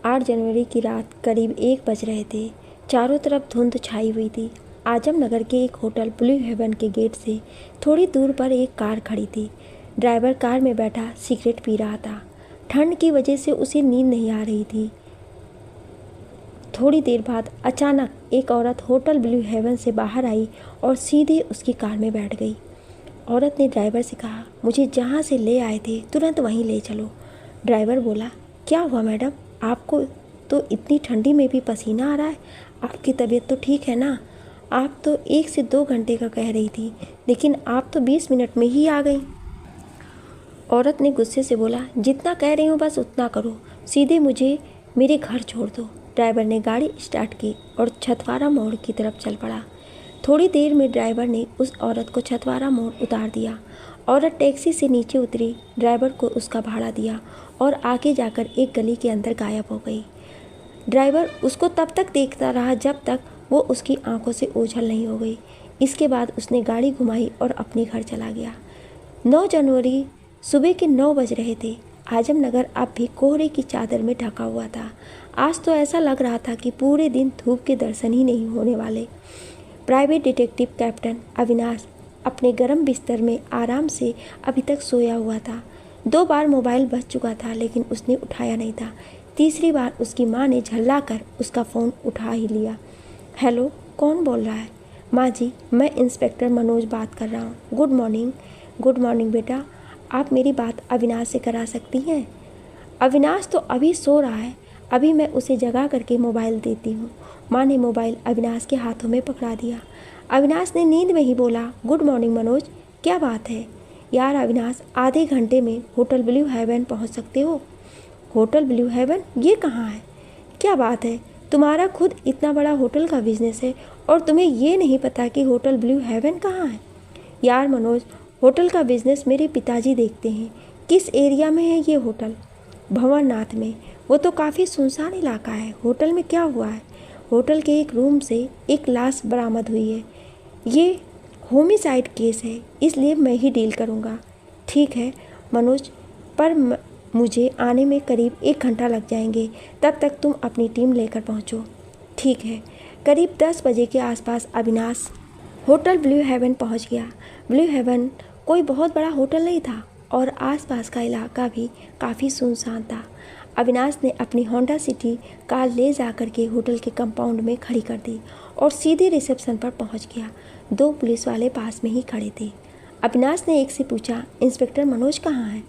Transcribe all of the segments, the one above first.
8 जनवरी की रात करीब 1 बज रहे थे। चारों तरफ धुंध छाई हुई थी। आजम नगर के एक होटल ब्लू हेवन के गेट से थोड़ी दूर पर एक कार खड़ी थी। ड्राइवर कार में बैठा सिगरेट पी रहा था। ठंड की वजह से उसे नींद नहीं आ रही थी। थोड़ी देर बाद अचानक एक औरत होटल ब्लू हेवन से बाहर आई और सीधे उसकी कार में बैठ गई। औरत ने ड्राइवर से कहा, मुझे जहाँ से ले आए थे तुरंत वहीं ले चलो। ड्राइवर बोला, क्या हुआ मैडम, आपको तो इतनी ठंडी में भी पसीना आ रहा है। आपकी तबीयत तो ठीक है ना? आप तो 1 से 2 घंटे का कह रही थी, लेकिन आप तो 20 मिनट में ही आ गई। औरत ने गुस्से से बोला, जितना कह रही हूँ बस उतना करो, सीधे मुझे मेरे घर छोड़ दो। ड्राइवर ने गाड़ी स्टार्ट की और छतवारा मोड़ की तरफ चल पड़ा। थोड़ी देर में ड्राइवर ने उस औरत को छतवारा मोड़ उतार दिया। औरत टैक्सी से नीचे उतरी, ड्राइवर को उसका भाड़ा दिया और आगे जाकर एक गली के अंदर गायब हो गई। ड्राइवर उसको तब तक देखता रहा जब तक वो उसकी आंखों से ओझल नहीं हो गई। इसके बाद उसने गाड़ी घुमाई और अपने घर चला गया। 9 जनवरी सुबह के 9 बज रहे थे। आजम नगर अब भी कोहरे की चादर में ढका हुआ था। आज तो ऐसा लग रहा था कि पूरे दिन धूप के दर्शन ही नहीं होने वाले। प्राइवेट डिटेक्टिव कैप्टन अविनाश अपने गर्म बिस्तर में आराम से अभी तक सोया हुआ था। 2 बार मोबाइल बज चुका था, लेकिन उसने उठाया नहीं था। तीसरी बार उसकी माँ ने झल्लाकर उसका फ़ोन उठा ही लिया। हेलो, कौन बोल रहा है? माँ जी, मैं इंस्पेक्टर मनोज बात कर रहा हूँ। Good morning. गुड मॉर्निंग बेटा, आप मेरी बात अविनाश से करा सकती हैं? अविनाश तो अभी सो रहा है, अभी मैं उसे जगा करके मोबाइल देती हूँ। माँ ने मोबाइल अविनाश के हाथों में पकड़ा दिया। अविनाश ने नींद में ही बोला, गुड मॉर्निंग मनोज, क्या बात है? यार अविनाश, आधे घंटे में होटल ब्लू हेवन पहुँच सकते हो। होटल ब्लू हेवन, ये कहाँ है? क्या बात है, तुम्हारा खुद इतना बड़ा होटल का बिजनेस है और तुम्हें ये नहीं पता कि होटल ब्लू हेवन कहाँ है? यार मनोज, होटल का बिजनेस मेरे पिताजी देखते हैं। किस एरिया में है ये होटल? भंवरनाथ में। वो तो काफ़ी सुनसान इलाका है। होटल में क्या हुआ है? होटल के एक रूम से एक लाश बरामद हुई है। ये होमिसाइड केस है, इसलिए मैं ही डील करूँगा। ठीक है मनोज, पर मुझे आने में करीब 1 घंटा लग जाएंगे, तब तक तुम अपनी टीम लेकर पहुँचो। ठीक है। करीब 10 बजे के आसपास अविनाश होटल ब्लू हेवन पहुँच गया। ब्लू हेवन कोई बहुत बड़ा होटल नहीं था और आसपास का इलाका भी काफ़ी सुनसान था। अविनाश ने अपनी होंडा सिटी कार ले जाकर के होटल के कंपाउंड में खड़ी कर दी और सीधे रिसेप्शन पर पहुंच गया। 2 पुलिस वाले पास में ही खड़े थे। अविनाश ने एक से पूछा, इंस्पेक्टर मनोज कहाँ है?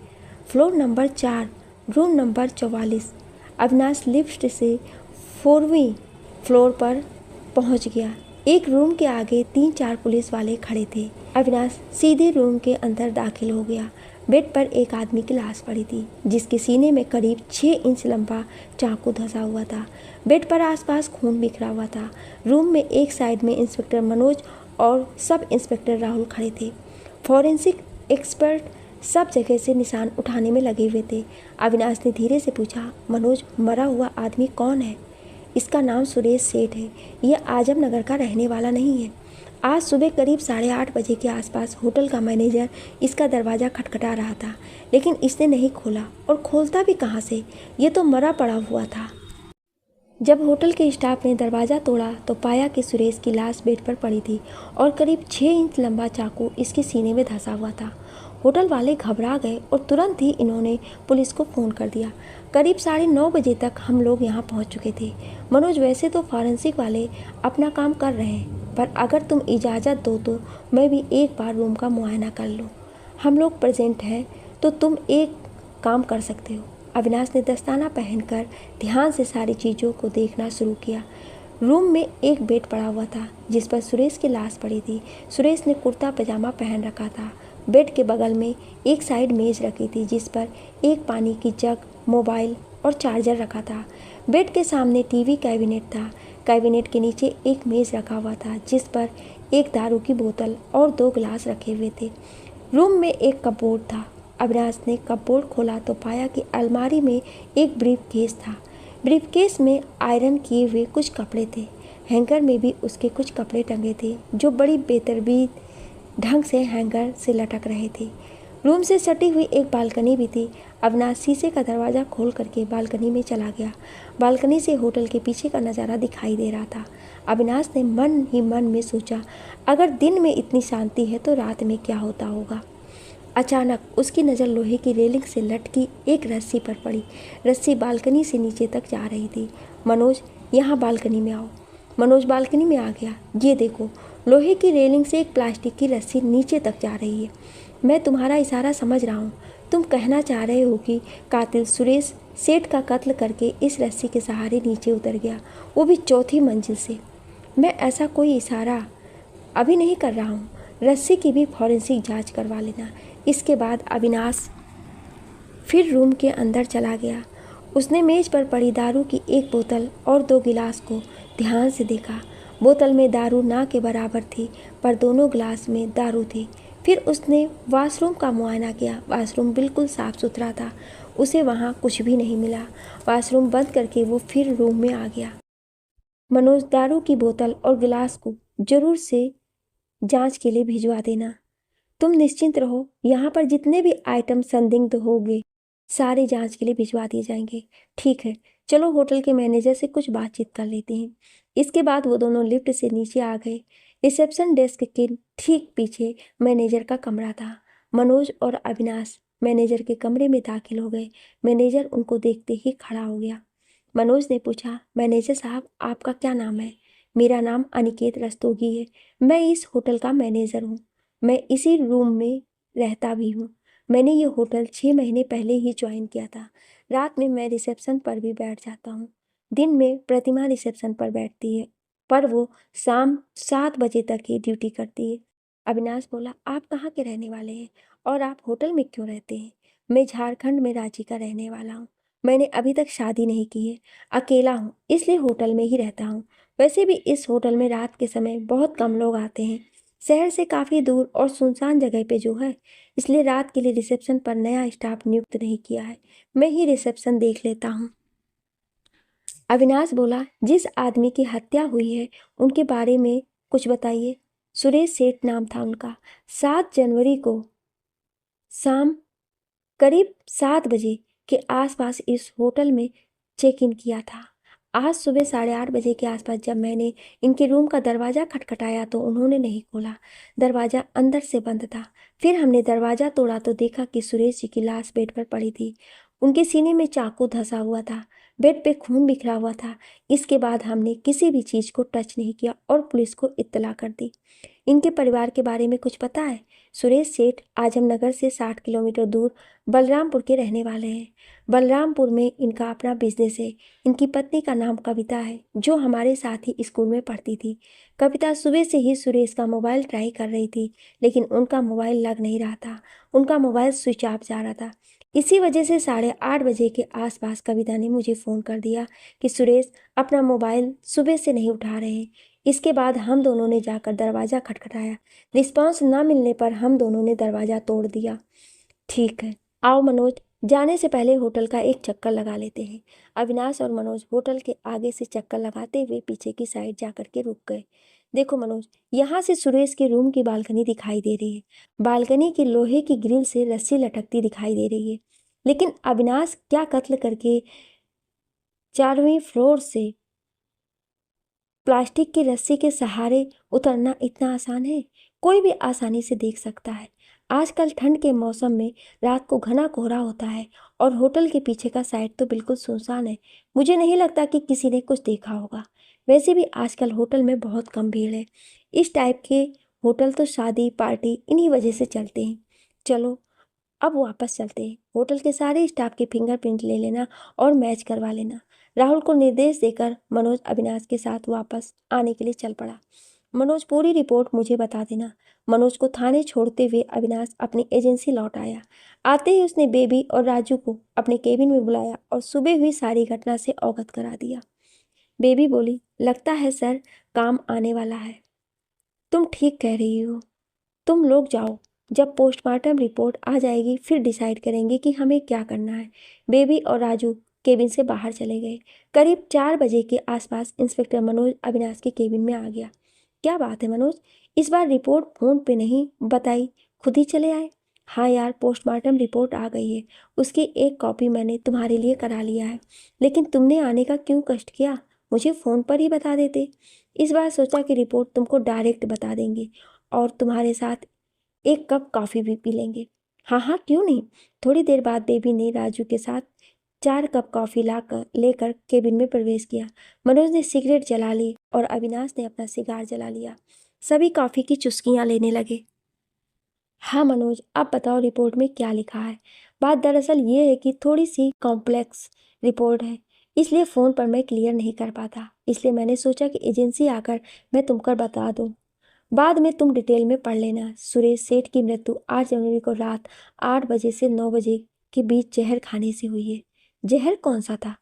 Floor number 4, room number 44। Avinash lift से 4वीं फ्लोर पर पहुंच गया। एक रूम के आगे 3-4 पुलिस वाले खड़े थे। अविनाश सीधे रूम के अंदर दाखिल हो गया। बेड पर एक आदमी की लाश पड़ी थी, जिसके सीने में करीब 6 इंच लंबा चाकू धंसा हुआ था। बेड पर आसपास खून बिखरा हुआ था। रूम में एक साइड में इंस्पेक्टर मनोज और सब इंस्पेक्टर राहुल खड़े थे। फॉरेंसिक एक्सपर्ट सब जगह से निशान उठाने में लगे हुए थे। अविनाश ने धीरे से पूछा, मनोज, मरा हुआ आदमी कौन है? इसका नाम सुरेश सेठ है। यह आजम नगर का रहने वाला नहीं है। आज सुबह करीब 8:30 बजे के आसपास होटल का मैनेजर इसका दरवाज़ा खटखटा रहा था, लेकिन इसने नहीं खोला। और खोलता भी कहाँ से, ये तो मरा पड़ा हुआ था। जब होटल के स्टाफ ने दरवाज़ा तोड़ा तो पाया कि सुरेश की लाश बेड पर पड़ी थी और करीब 6 इंच लंबा चाकू इसके सीने में धंसा हुआ था। होटल वाले घबरा गए और तुरंत ही इन्होंने पुलिस को फ़ोन कर दिया। करीब 9:30 बजे तक हम लोग यहाँ पहुँच चुके थे। मनोज, वैसे तो फॉरेंसिक वाले अपना काम कर रहे हैं, पर अगर तुम इजाज़त दो तो मैं भी एक बार रूम का मुआयना कर लूँ। हम लोग प्रेजेंट हैं तो तुम एक काम कर सकते हो। अविनाश ने दस्ताना पहनकर ध्यान से सारी चीज़ों को देखना शुरू किया। रूम में एक बेड पड़ा हुआ था जिस पर सुरेश की लाश पड़ी थी। सुरेश ने कुर्ता पजामा पहन रखा था। बेड के बगल में एक साइड मेज़ रखी थी जिस पर एक पानी की जग, मोबाइल और चार्जर रखा था। बेड के सामने टीवी कैबिनेट था। कैबिनेट के नीचे एक मेज़ रखा हुआ था जिस पर एक दारू की बोतल और 2 गिलास रखे हुए थे। रूम में एक कपबोर्ड था। अविनाश ने कपबोर्ड खोला तो पाया कि अलमारी में एक ब्रीफकेस था। ब्रीफकेस में आयरन किए हुए कुछ कपड़े थे। हैंगर में भी उसके कुछ कपड़े टंगे थे जो बड़ी बेतरतीब ढंग से हैंगर से लटक रहे थे। रूम से सटी हुई एक बालकनी भी थी। अविनाश शीशे का दरवाज़ा खोल करके बालकनी में चला गया। बालकनी से होटल के पीछे का नज़ारा दिखाई दे रहा था। अविनाश ने मन ही मन में सोचा, अगर दिन में इतनी शांति है तो रात में क्या होता होगा। अचानक उसकी नज़र लोहे की रेलिंग से लटकी एक रस्सी पर पड़ी। रस्सी बालकनी से नीचे तक जा रही थी। मनोज, यहाँ बालकनी में आओ। मनोज बालकनी में आ गया। ये देखो, लोहे की रेलिंग से एक प्लास्टिक की रस्सी नीचे तक जा रही है। मैं तुम्हारा इशारा समझ रहा हूँ। तुम कहना चाह रहे हो कि कातिल सुरेश सेठ का कत्ल करके इस रस्सी के सहारे नीचे उतर गया, वो भी चौथी मंजिल से। मैं ऐसा कोई इशारा अभी नहीं कर रहा हूँ। रस्सी की भी फॉरेंसिक जांच करवा लेना। इसके बाद अविनाश फिर रूम के अंदर चला गया। उसने मेज पर पड़ी दारू की एक बोतल और 2 गिलास को ध्यान से देखा। बोतल में दारू ना के बराबर थी, पर दोनों गिलास में दारू थी। फिर उसने वॉशरूम का मुआयना किया। वॉशरूम बिल्कुल साफ़ सुथरा था। उसे वहाँ कुछ भी नहीं मिला। वॉशरूम बंद करके वो फिर रूम में आ गया। मनोज, दारू की बोतल और गिलास को जरूर से जांच के लिए भिजवा देना। तुम निश्चिंत रहो, यहाँ पर जितने भी आइटम संदिग्ध होंगे सारे जांच के लिए भिजवा दिए जाएंगे। ठीक है, चलो होटल के मैनेजर से कुछ बातचीत कर लेते हैं। इसके बाद वो दोनों लिफ्ट से नीचे आ गए। रिसेप्शन डेस्क के ठीक पीछे मैनेजर का कमरा था। मनोज और अविनाश मैनेजर के कमरे में दाखिल हो गए। मैनेजर उनको देखते ही खड़ा हो गया। मनोज ने पूछा, मैनेजर साहब, आपका क्या नाम है? मेरा नाम अनिकेत रस्तोगी है। मैं इस होटल का मैनेजर हूँ। मैं इसी रूम में रहता भी हूँ। मैंने ये होटल 6 महीने पहले ही ज्वाइन किया था। रात में मैं रिसेप्शन पर भी बैठ जाता हूँ। दिन में प्रतिमा रिसेप्शन पर बैठती है, पर वो शाम 7 बजे तक ही ड्यूटी करती है। अविनाश बोला, आप कहाँ के रहने वाले हैं और आप होटल में क्यों रहते हैं? मैं झारखंड में रांची का रहने वाला हूँ। मैंने अभी तक शादी नहीं की है, अकेला हूँ, इसलिए होटल में ही रहता हूँ। वैसे भी इस होटल में रात के समय बहुत कम लोग आते हैं। शहर से काफ़ी दूर और सुनसान जगह पे जो है, इसलिए रात के लिए रिसेप्शन पर नया स्टाफ नियुक्त नहीं किया है। मैं ही रिसेप्शन देख लेता हूँ। अविनाश बोला, जिस आदमी की हत्या हुई है उनके बारे में कुछ बताइए। सुरेश सेठ नाम था उनका। 7 जनवरी को शाम करीब 7 बजे के आसपास इस होटल में चेक इन किया था। आज सुबह 8:30 बजे के आसपास जब मैंने इनके रूम का दरवाज़ा खटखटाया तो उन्होंने नहीं खोला। दरवाज़ा अंदर से बंद था। फिर हमने दरवाज़ा तोड़ा तो देखा कि सुरेश जी की लाश बेड पर पड़ी थी। उनके सीने में चाकू धंसा हुआ था। बेड पे खून बिखरा हुआ था। इसके बाद हमने किसी भी चीज़ को टच नहीं किया और पुलिस को इत्तला कर दी। इनके परिवार के बारे में कुछ पता है? सुरेश सेठ आजमनगर से 60 किलोमीटर दूर बलरामपुर के रहने वाले हैं। बलरामपुर में इनका अपना बिजनेस है। इनकी पत्नी का नाम कविता है, जो हमारे साथ ही स्कूल में पढ़ती थी। कविता सुबह से ही सुरेश का मोबाइल ट्राई कर रही थी, लेकिन उनका मोबाइल लग नहीं रहा था। उनका मोबाइल स्विच ऑफ जा रहा था। इसी वजह से 8:30 बजे के आसपास कविता ने मुझे फ़ोन कर दिया कि सुरेश अपना मोबाइल सुबह से नहीं उठा रहे हैं। इसके बाद हम दोनों ने जाकर दरवाज़ा खटखटाया। रिस्पांस ना मिलने पर हम दोनों ने दरवाज़ा तोड़ दिया। ठीक है, आओ मनोज, जाने से पहले होटल का एक चक्कर लगा लेते हैं। अविनाश और मनोज होटल के आगे से चक्कर लगाते हुए पीछे की साइड जाकर के रुक गए। देखो मनोज, यहाँ से सुरेश के रूम की बालकनी दिखाई दे रही है। बालकनी की लोहे की ग्रिल से रस्सी लटकती दिखाई दे रही है। लेकिन अविनाश क्या कत्ल करके 4वीं फ्लोर से प्लास्टिक की रस्सी के सहारे उतरना इतना आसान है? कोई भी आसानी से देख सकता है। आजकल ठंड के मौसम में रात को घना कोहरा होता है और होटल के पीछे का साइड तो बिल्कुल सुनसान है। मुझे नहीं लगता कि किसी ने कुछ देखा होगा। वैसे भी आजकल होटल में बहुत कम भीड़ है। इस टाइप के होटल तो शादी पार्टी इन्हीं वजह से चलते हैं। चलो अब वापस चलते हैं। होटल के सारे स्टाफ के फिंगरप्रिंट ले लेना और मैच करवा लेना। राहुल को निर्देश देकर मनोज अविनाश के साथ वापस आने के लिए चल पड़ा। मनोज, पूरी रिपोर्ट मुझे बता देना। मनोज को थाने छोड़ते हुए अविनाश अपनी एजेंसी लौट आया। आते ही उसने बेबी और राजू को अपने केबिन में बुलाया और सुबह हुई सारी घटना से अवगत करा दिया। बेबी बोली, लगता है सर काम आने वाला है। तुम ठीक कह रही हो। तुम लोग जाओ, जब पोस्टमार्टम रिपोर्ट आ जाएगी फिर डिसाइड करेंगे कि हमें क्या करना है। बेबी और राजू केबिन से बाहर चले गए। करीब 4 बजे के आसपास इंस्पेक्टर मनोज अविनाश के केबिन में आ गया। क्या बात है मनोज, इस बार रिपोर्ट फोन पे नहीं बताई, खुद ही चले आए? हाँ यार, पोस्टमार्टम रिपोर्ट आ गई है। उसकी एक कॉपी मैंने तुम्हारे लिए करा लिया है। लेकिन तुमने आने का क्यों कष्ट किया? मुझे फ़ोन पर ही बता देते। इस बार सोचा कि रिपोर्ट तुमको डायरेक्ट बता देंगे और तुम्हारे साथ एक कप कॉफ़ी भी पी लेंगे। हाँ हाँ, क्यों नहीं। थोड़ी देर बाद बेबी ने राजू के साथ 4 कप कॉफ़ी लाकर लेकर केबिन में प्रवेश किया। मनोज ने सिगरेट जला ली और अविनाश ने अपना सिगार जला लिया। सभी कॉफ़ी की चुस्कियाँ लेने लगे। हाँ मनोज, अब बताओ रिपोर्ट में क्या लिखा है। बात दरअसल ये है कि थोड़ी सी कॉम्प्लेक्स रिपोर्ट है, इसलिए फ़ोन पर मैं क्लियर नहीं कर पाता। इसलिए मैंने सोचा कि एजेंसी आकर मैं तुमको बता दूं। बाद में तुम डिटेल में पढ़ लेना। सुरेश सेठ की मृत्यु 8 जनवरी को रात 8 बजे से 9 बजे के बीच जहर खाने से हुई है। जहर कौन सा था?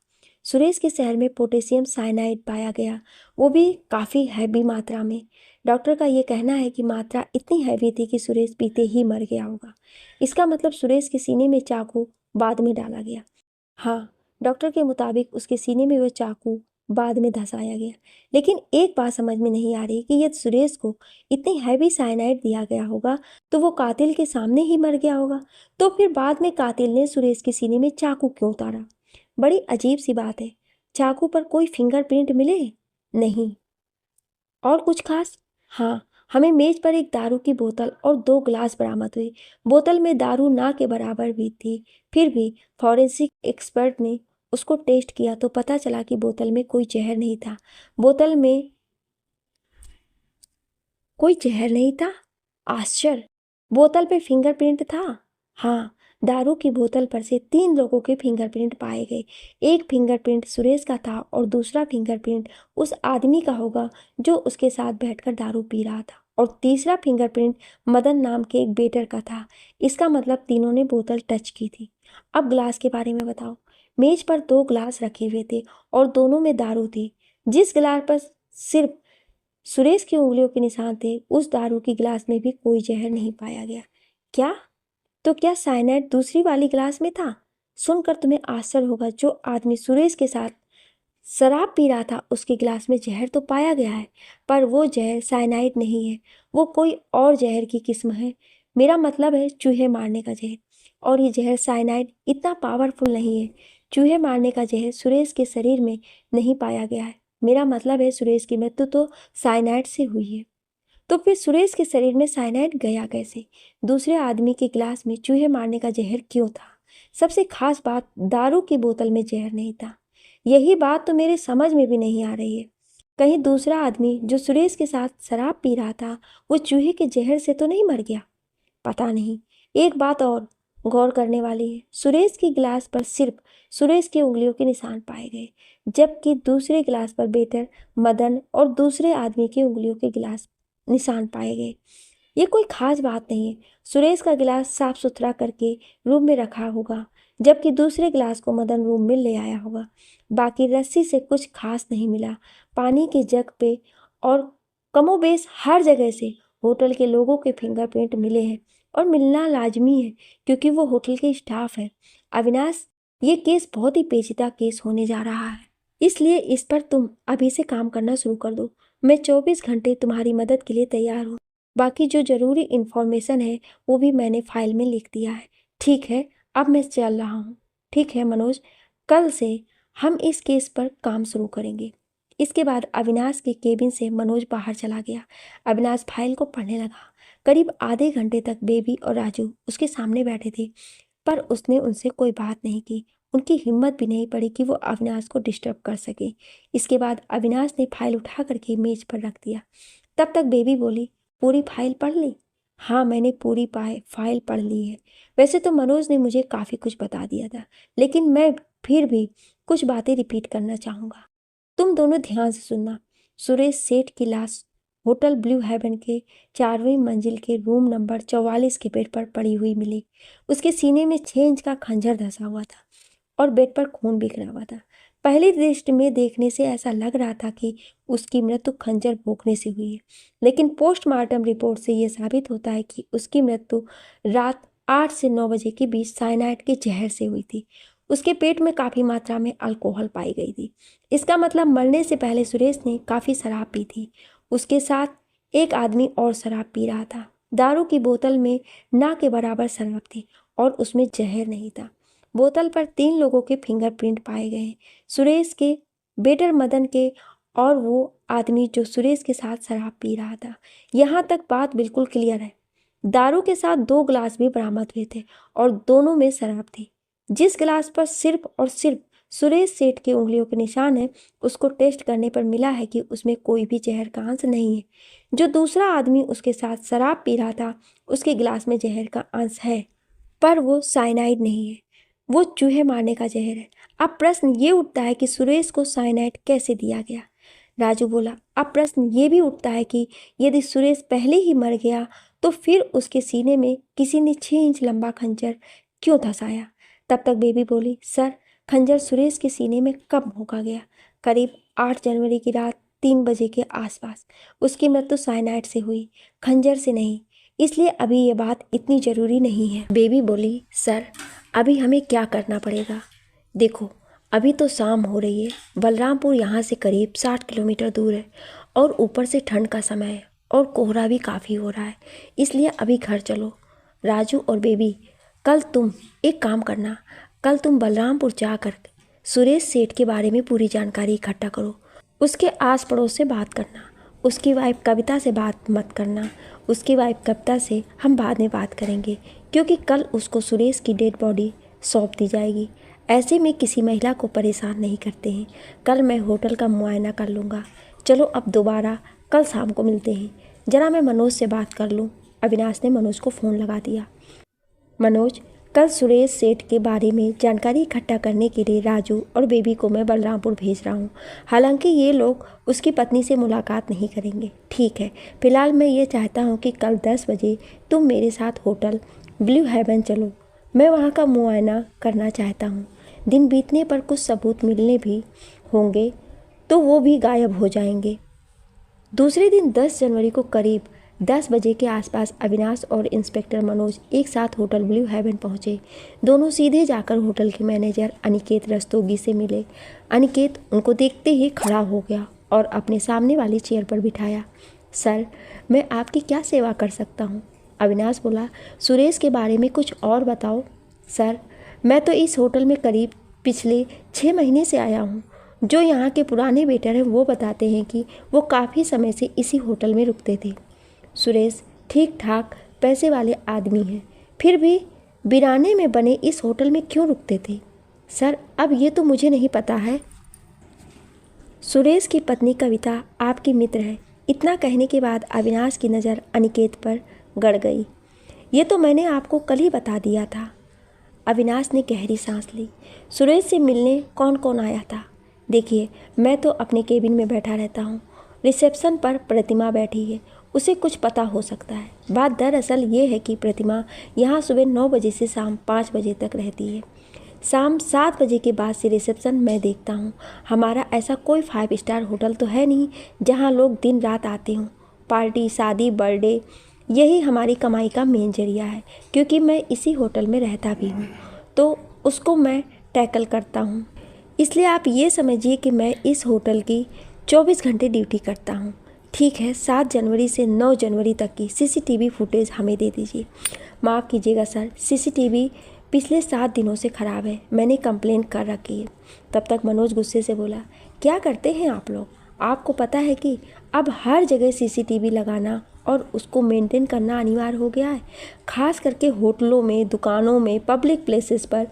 सुरेश के शहर में पोटेशियम साइनाइड पाया गया, वो भी काफ़ी हैवी मात्रा में। डॉक्टर का ये कहना है कि मात्रा इतनी हैवी थी कि सुरेश पीते ही मर गया होगा। इसका मतलब सुरेश के सीने में चाकू बाद में डाला गया। हाँ, डॉक्टर के मुताबिक उसके सीने में वो चाकू बाद में धंसाया गया। लेकिन एक बात समझ में नहीं आ रही कि यदि सुरेश को इतनी हैवी साइनाइड दिया गया होगा तो वो कातिल के सामने ही मर गया होगा। तो फिर बाद में कातिल ने सुरेश के सीने में चाकू क्यों उतारा? बड़ी अजीब सी बात है। चाकू पर कोई फिंगरप्रिंट मिले? नहीं। और कुछ खास? हाँ, हमें मेज पर एक दारू की बोतल और 2 गिलास बरामद हुए। बोतल में दारू ना के बराबर भी थी। फिर भी फॉरेंसिक एक्सपर्ट ने उसको टेस्ट किया तो पता चला कि बोतल में कोई जहर नहीं था। बोतल में कोई जहर नहीं था? आश्चर्य! बोतल पे फिंगरप्रिंट था। हाँ, दारू की बोतल पर से 3 लोगों के फिंगरप्रिंट पाए गए। एक फिंगरप्रिंट सुरेश का था और दूसरा फिंगरप्रिंट उस आदमी का होगा जो उसके साथ बैठकर दारू पी रहा था, और तीसरा फिंगरप्रिंट मदन नाम के एक वेटर का था। इसका मतलब तीनों ने बोतल टच की थी। अब ग्लास के बारे में बताओ। मेज पर 2 गिलास रखे हुए थे और दोनों में दारू थी। जिस गिलास पर सिर्फ सुरेश की उंगलियों के निशान थे, उस दारू की गिलास में भी कोई जहर नहीं पाया गया। क्या? तो क्या साइनाइड दूसरी वाली गिलास में था? सुनकर तुम्हें आश्चर्य होगा, जो आदमी सुरेश के साथ शराब पी रहा था उसके गिलास में जहर तो पाया गया है, पर वो जहर साइनाइड नहीं है। वो कोई और जहर की किस्म है। मेरा मतलब है चूहे मारने का जहर। और ये जहर साइनाइड इतना पावरफुल नहीं है। चूहे मारने का जहर सुरेश के शरीर में नहीं पाया गया है। मेरा मतलब है सुरेश की मृत्यु तो साइनाइड से हुई है। तो फिर सुरेश के शरीर में साइनाइड गया कैसे? दूसरे आदमी के गिलास में चूहे मारने का जहर क्यों था? सबसे खास बात, दारू की बोतल में जहर नहीं था। यही बात तो मेरे समझ में भी नहीं आ रही है। कहीं दूसरा आदमी जो सुरेश के साथ शराब पी रहा था वो चूहे के जहर से तो नहीं मर गया? पता नहीं। एक बात और गौर करने वाली है। सुरेश की गिलास पर सिर्फ सुरेश की उंगलियों के निशान पाए गए, जबकि दूसरे गिलास पर बेटर मदन और दूसरे आदमी की उंगलियों के गिलास निशान पाए गए। ये कोई खास बात नहीं है। सुरेश का गिलास साफ सुथरा करके रूम में रखा होगा, जबकि दूसरे गिलास को मदन रूम में ले आया होगा। बाकी रस्सी से कुछ खास नहीं मिला। पानी के जग पे और कमोबेश हर जगह से होटल के लोगों के फिंगरप्रिंट मिले हैं, और मिलना लाजमी है क्योंकि वो होटल के स्टाफ है। अविनाश, ये केस बहुत ही पेचीदा केस होने जा रहा है, इसलिए इस पर तुम अभी से काम करना शुरू कर दो। मैं 24 घंटे तुम्हारी मदद के लिए तैयार हूँ। बाकी जो ज़रूरी इन्फॉर्मेशन है वो भी मैंने फाइल में लिख दिया है। ठीक है, अब मैं चल रहा हूँ। ठीक है मनोज, कल से हम इस केस पर काम शुरू करेंगे। इसके बाद अविनाश के केबिन से मनोज बाहर चला गया। अविनाश फाइल को पढ़ने लगा। करीब आधे घंटे तक बेबी और राजू उसके सामने बैठे थे, पर उसने उनसे कोई बात नहीं की। उनकी हिम्मत भी नहीं पड़ी कि वो अविनाश को डिस्टर्ब कर सके। इसके बाद अविनाश ने फाइल उठा करके मेज पर रख दिया। तब तक बेबी बोली, पूरी फाइल पढ़ ली? हाँ, मैंने पूरी फाइल पढ़ ली है। वैसे तो मनोज ने मुझे काफ़ी कुछ बता दिया था, लेकिन मैं फिर भी कुछ बातें रिपीट करना चाहूँगा। तुम दोनों ध्यान से सुनना। सुरेश सेठ की लाश होटल ब्लू हेवन के 4वीं मंजिल के रूम नंबर 44 के बेड पर पड़ी हुई मिली। उसके सीने में 6 इंच का खंजर धंसा हुआ था और बेड पर खून बिखरा हुआ था। पहली दृष्टि में देखने से ऐसा लग रहा था कि उसकी मृत्यु खंजर भोंकने से हुई है, लेकिन पोस्टमार्टम रिपोर्ट से यह साबित होता है कि उसकी मृत्यु रात 8 से 9 बजे के बीच साइनाइड के जहर से हुई थी। उसके पेट में काफ़ी मात्रा में अल्कोहल पाई गई थी। इसका मतलब मरने से पहले सुरेश ने काफ़ी शराब पी थी। उसके साथ एक आदमी और शराब पी रहा था। दारू की बोतल में ना के बराबर शराब थी और उसमें जहर नहीं था। बोतल पर 3 लोगों के फिंगरप्रिंट पाए गए हैं, सुरेश के, बेटर मदन के और वो आदमी जो सुरेश के साथ शराब पी रहा था। यहाँ तक बात बिल्कुल क्लियर है। दारू के साथ 2 गिलास भी बरामद हुए थे और दोनों में शराब थी। जिस गिलास पर सिर्फ और सिर्फ सुरेश सेठ की उंगलियों के निशान है, उसको टेस्ट करने पर मिला है कि उसमें कोई भी जहर का अंश नहीं है। जो दूसरा आदमी उसके साथ शराब पी रहा था, उसके गिलास में जहर का अंश है, पर वो साइनाइड नहीं है, वो चूहे मारने का जहर है। अब प्रश्न ये उठता है कि सुरेश को साइनाइड कैसे दिया गया। राजू बोला, अब प्रश्न ये भी उठता है कि यदि सुरेश पहले ही मर गया तो फिर उसके सीने में किसी ने 6 इंच लंबा खंजर क्यों धंसाया। तब तक बेबी बोली, सर खंजर सुरेश के सीने में कब भोंका गया? करीब 8 जनवरी की रात 3 बजे के आसपास। उसकी मृत्यु साइनाइड से हुई, खंजर से नहीं, इसलिए अभी ये बात इतनी ज़रूरी नहीं है। बेबी बोली, सर अभी हमें क्या करना पड़ेगा? देखो अभी तो शाम हो रही है, बलरामपुर यहाँ से करीब 60 किलोमीटर दूर है और ऊपर से ठंड का समय है और कोहरा भी काफ़ी हो रहा है, इसलिए अभी घर चलो। राजू और बेबी, कल तुम एक काम करना, कल तुम बलरामपुर जाकर सुरेश सेठ के बारे में पूरी जानकारी इकट्ठा करो। उसके आस पड़ोस से बात करना। उसकी वाइफ कविता से बात मत करना। उसकी वाइफ कविता से हम बाद में बात करेंगे, क्योंकि कल उसको सुरेश की डेड बॉडी सौंप दी जाएगी। ऐसे में किसी महिला को परेशान नहीं करते हैं। कल मैं होटल का मुआयना कर लूँगा। चलो अब दोबारा कल शाम को मिलते हैं। जरा मैं मनोज से बात कर लूँ। अविनाश ने मनोज को फ़ोन लगा दिया। मनोज, कल सुरेश सेठ के बारे में जानकारी इकट्ठा करने के लिए राजू और बेबी को मैं बलरामपुर भेज रहा हूँ। हालांकि ये लोग उसकी पत्नी से मुलाकात नहीं करेंगे। ठीक है, फिलहाल मैं ये चाहता हूँ कि कल 10 बजे तुम मेरे साथ होटल ब्लू हेवन चलो। मैं वहाँ का मुआयना करना चाहता हूँ। दिन बीतने पर कुछ सबूत मिलने भी होंगे तो वो भी गायब हो जाएंगे। दूसरे दिन 10 जनवरी को करीब 10 बजे के आसपास अविनाश और इंस्पेक्टर मनोज एक साथ होटल ब्लू हेवन पहुंचे। दोनों सीधे जाकर होटल के मैनेजर अनिकेत रस्तोगी से मिले। अनिकेत उनको देखते ही खड़ा हो गया और अपने सामने वाली चेयर पर बिठाया। सर, मैं आपकी क्या सेवा कर सकता हूं? अविनाश बोला, सुरेश के बारे में कुछ और बताओ। सर, मैं तो इस होटल में करीब पिछले 6 महीने से आया हूँ। जो यहाँ के पुराने वेटर हैं वो बताते हैं कि वो काफ़ी समय से इसी होटल में रुकते थे। सुरेश ठीक ठाक पैसे वाले आदमी हैं, फिर भी बिराने में बने इस होटल में क्यों रुकते थे? सर, अब ये तो मुझे नहीं पता है। सुरेश की पत्नी कविता आपकी मित्र है। इतना कहने के बाद अविनाश की नज़र अनिकेत पर गड़ गई। ये तो मैंने आपको कल ही बता दिया था। अविनाश ने गहरी सांस ली। सुरेश से मिलने कौन कौन आया था? देखिए, मैं तो अपने केबिन में बैठा रहता हूँ। रिसेप्शन पर प्रतिमा बैठी है, उसे कुछ पता हो सकता है। बात दरअसल ये है कि प्रतिमा यहाँ सुबह 9 बजे से शाम 5 बजे तक रहती है। शाम 7 बजे के बाद से रिसेप्शन मैं देखता हूँ। हमारा ऐसा कोई 5 स्टार होटल तो है नहीं जहाँ लोग दिन रात आते हों। पार्टी, शादी, बर्थडे, यही हमारी कमाई का मेन जरिया है। क्योंकि मैं इसी होटल में रहता भी हूँ तो उसको मैं टैकल करता हूँ। इसलिए आप ये समझिए कि मैं इस होटल की 24 घंटे ड्यूटी करता हूँ। ठीक है, 7 जनवरी से 9 जनवरी तक की सीसीटीवी फुटेज हमें दे दीजिए। माफ़ कीजिएगा सर, सीसीटीवी पिछले 7 दिनों से ख़राब है, मैंने कंप्लेंट कर रखी है। तब तक मनोज गुस्से से बोला, क्या करते हैं आप लोग? आपको पता है कि अब हर जगह सीसीटीवी लगाना और उसको मेंटेन करना अनिवार्य हो गया है, खास करके होटलों में, दुकानों में, पब्लिक प्लेसेस पर।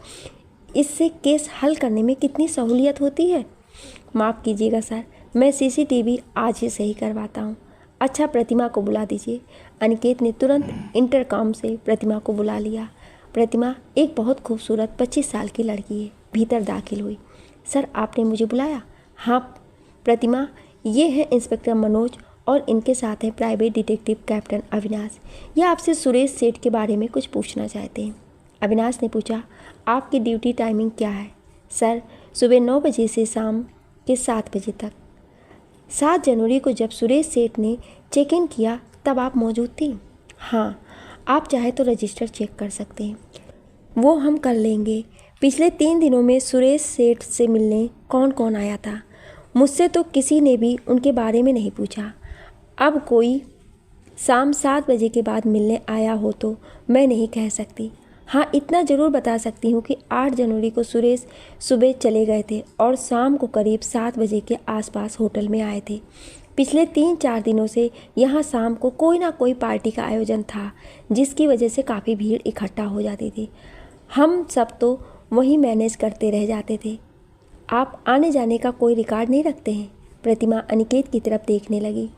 इससे केस हल करने में कितनी सहूलियत होती है। माफ़ कीजिएगा सर, मैं सीसीटीवी आज ही सही करवाता हूँ। अच्छा, प्रतिमा को बुला दीजिए। अनिकेत ने तुरंत इंटरकॉम से प्रतिमा को बुला लिया। प्रतिमा एक बहुत खूबसूरत 25 साल की लड़की है। भीतर दाखिल हुई। सर, आपने मुझे बुलाया? हाँ प्रतिमा, ये है इंस्पेक्टर मनोज और इनके साथ हैं प्राइवेट डिटेक्टिव कैप्टन अविनाश। ये आपसे सुरेश सेठ के बारे में कुछ पूछना चाहते हैं। अविनाश ने पूछा, आपकी ड्यूटी टाइमिंग क्या है? सर, सुबह 9 बजे से शाम के 7 बजे तक। 7 जनवरी को जब सुरेश सेठ ने चेक इन किया तब आप मौजूद थी? हाँ, आप चाहे तो रजिस्टर चेक कर सकते हैं। वो हम कर लेंगे। पिछले 3 दिनों में सुरेश सेठ से मिलने कौन कौन आया था? मुझसे तो किसी ने भी उनके बारे में नहीं पूछा। अब कोई शाम 7 बजे के बाद मिलने आया हो तो मैं नहीं कह सकती। हाँ, इतना ज़रूर बता सकती हूँ कि 8 जनवरी को सुरेश सुबह चले गए थे और शाम को करीब 7 बजे के आसपास होटल में आए थे। पिछले 3-4 दिनों से यहाँ शाम को कोई ना कोई पार्टी का आयोजन था, जिसकी वजह से काफ़ी भीड़ इकट्ठा हो जाती थी। हम सब तो वहीं मैनेज करते रह जाते थे। आप आने जाने का कोई रिकॉर्ड नहीं रखते हैं? प्रतिमा अनिकेत की तरफ देखने लगी।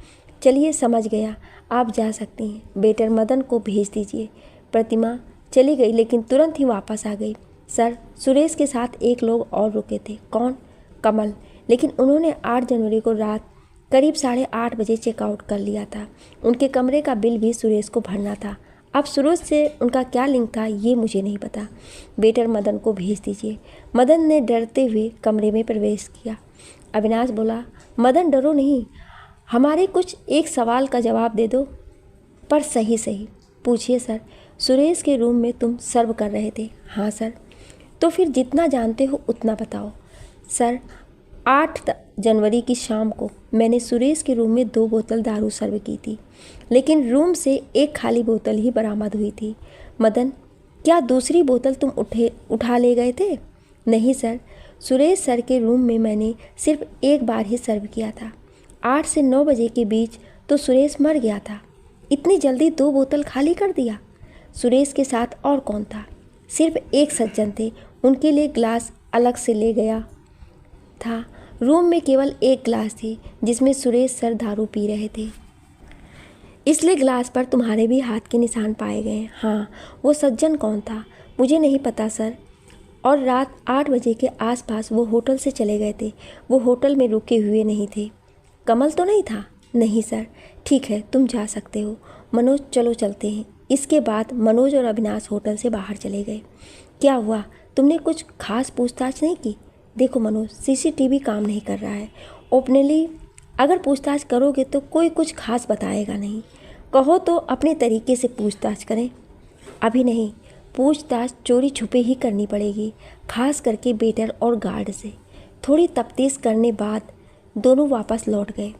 चलिए, समझ गया, आप जा सकती हैं। वेटर मदन को भेज दीजिए। प्रतिमा चली गई, लेकिन तुरंत ही वापस आ गई। सर, सुरेश के साथ एक लोग और रुके थे। कौन? कमल। लेकिन उन्होंने 8 जनवरी को रात करीब 8:30 बजे चेकआउट कर लिया था। उनके कमरे का बिल भी सुरेश को भरना था। अब सुरेश से उनका क्या लिंक था ये मुझे नहीं पता। वेटर मदन को भेज दीजिए। मदन ने डरते हुए कमरे में प्रवेश किया। अविनाश बोला, मदन डरो नहीं, हमारे कुछ एक सवाल का जवाब दे दो, पर सही सही। पूछिए सर। सुरेश के रूम में तुम सर्व कर रहे थे? हाँ सर। तो फिर जितना जानते हो उतना बताओ। सर, 8 जनवरी की शाम को मैंने सुरेश के रूम में 2 बोतल दारू सर्व की थी, लेकिन रूम से एक खाली बोतल ही बरामद हुई थी। मदन, क्या दूसरी बोतल तुम उठा ले गए थे? नहीं सर, सुरेश सर के रूम में मैंने सिर्फ एक बार ही सर्व किया था। 8 से 9 बजे के बीच तो सुरेश मर गया था। इतनी जल्दी 2 बोतल खाली कर दिया? सुरेश के साथ और कौन था? सिर्फ एक सज्जन थे, उनके लिए ग्लास अलग से ले गया था। रूम में केवल एक ग्लास थी जिसमें सुरेश सर दारू पी रहे थे, इसलिए ग्लास पर तुम्हारे भी हाथ के निशान पाए गए। हाँ, वो सज्जन कौन था? मुझे नहीं पता सर। और रात 8 बजे के आसपास वो होटल से चले गए थे। वो होटल में रुके हुए नहीं थे। कमल तो नहीं था? नहीं सर। ठीक है, तुम जा सकते हो। मनोज, चलो चलते हैं। इसके बाद मनोज और अविनाश होटल से बाहर चले गए। क्या हुआ? तुमने कुछ खास पूछताछ नहीं की? देखो मनोज, सीसीटीवी काम नहीं कर रहा है। ओपनली अगर पूछताछ करोगे तो कोई कुछ खास बताएगा नहीं। कहो तो अपने तरीके से पूछताछ करें। अभी नहीं, पूछताछ चोरी छुपे ही करनी पड़ेगी, खास करके वेटर और गार्ड से। थोड़ी तफ्तीश करने बाद दोनों वापस लौट गए।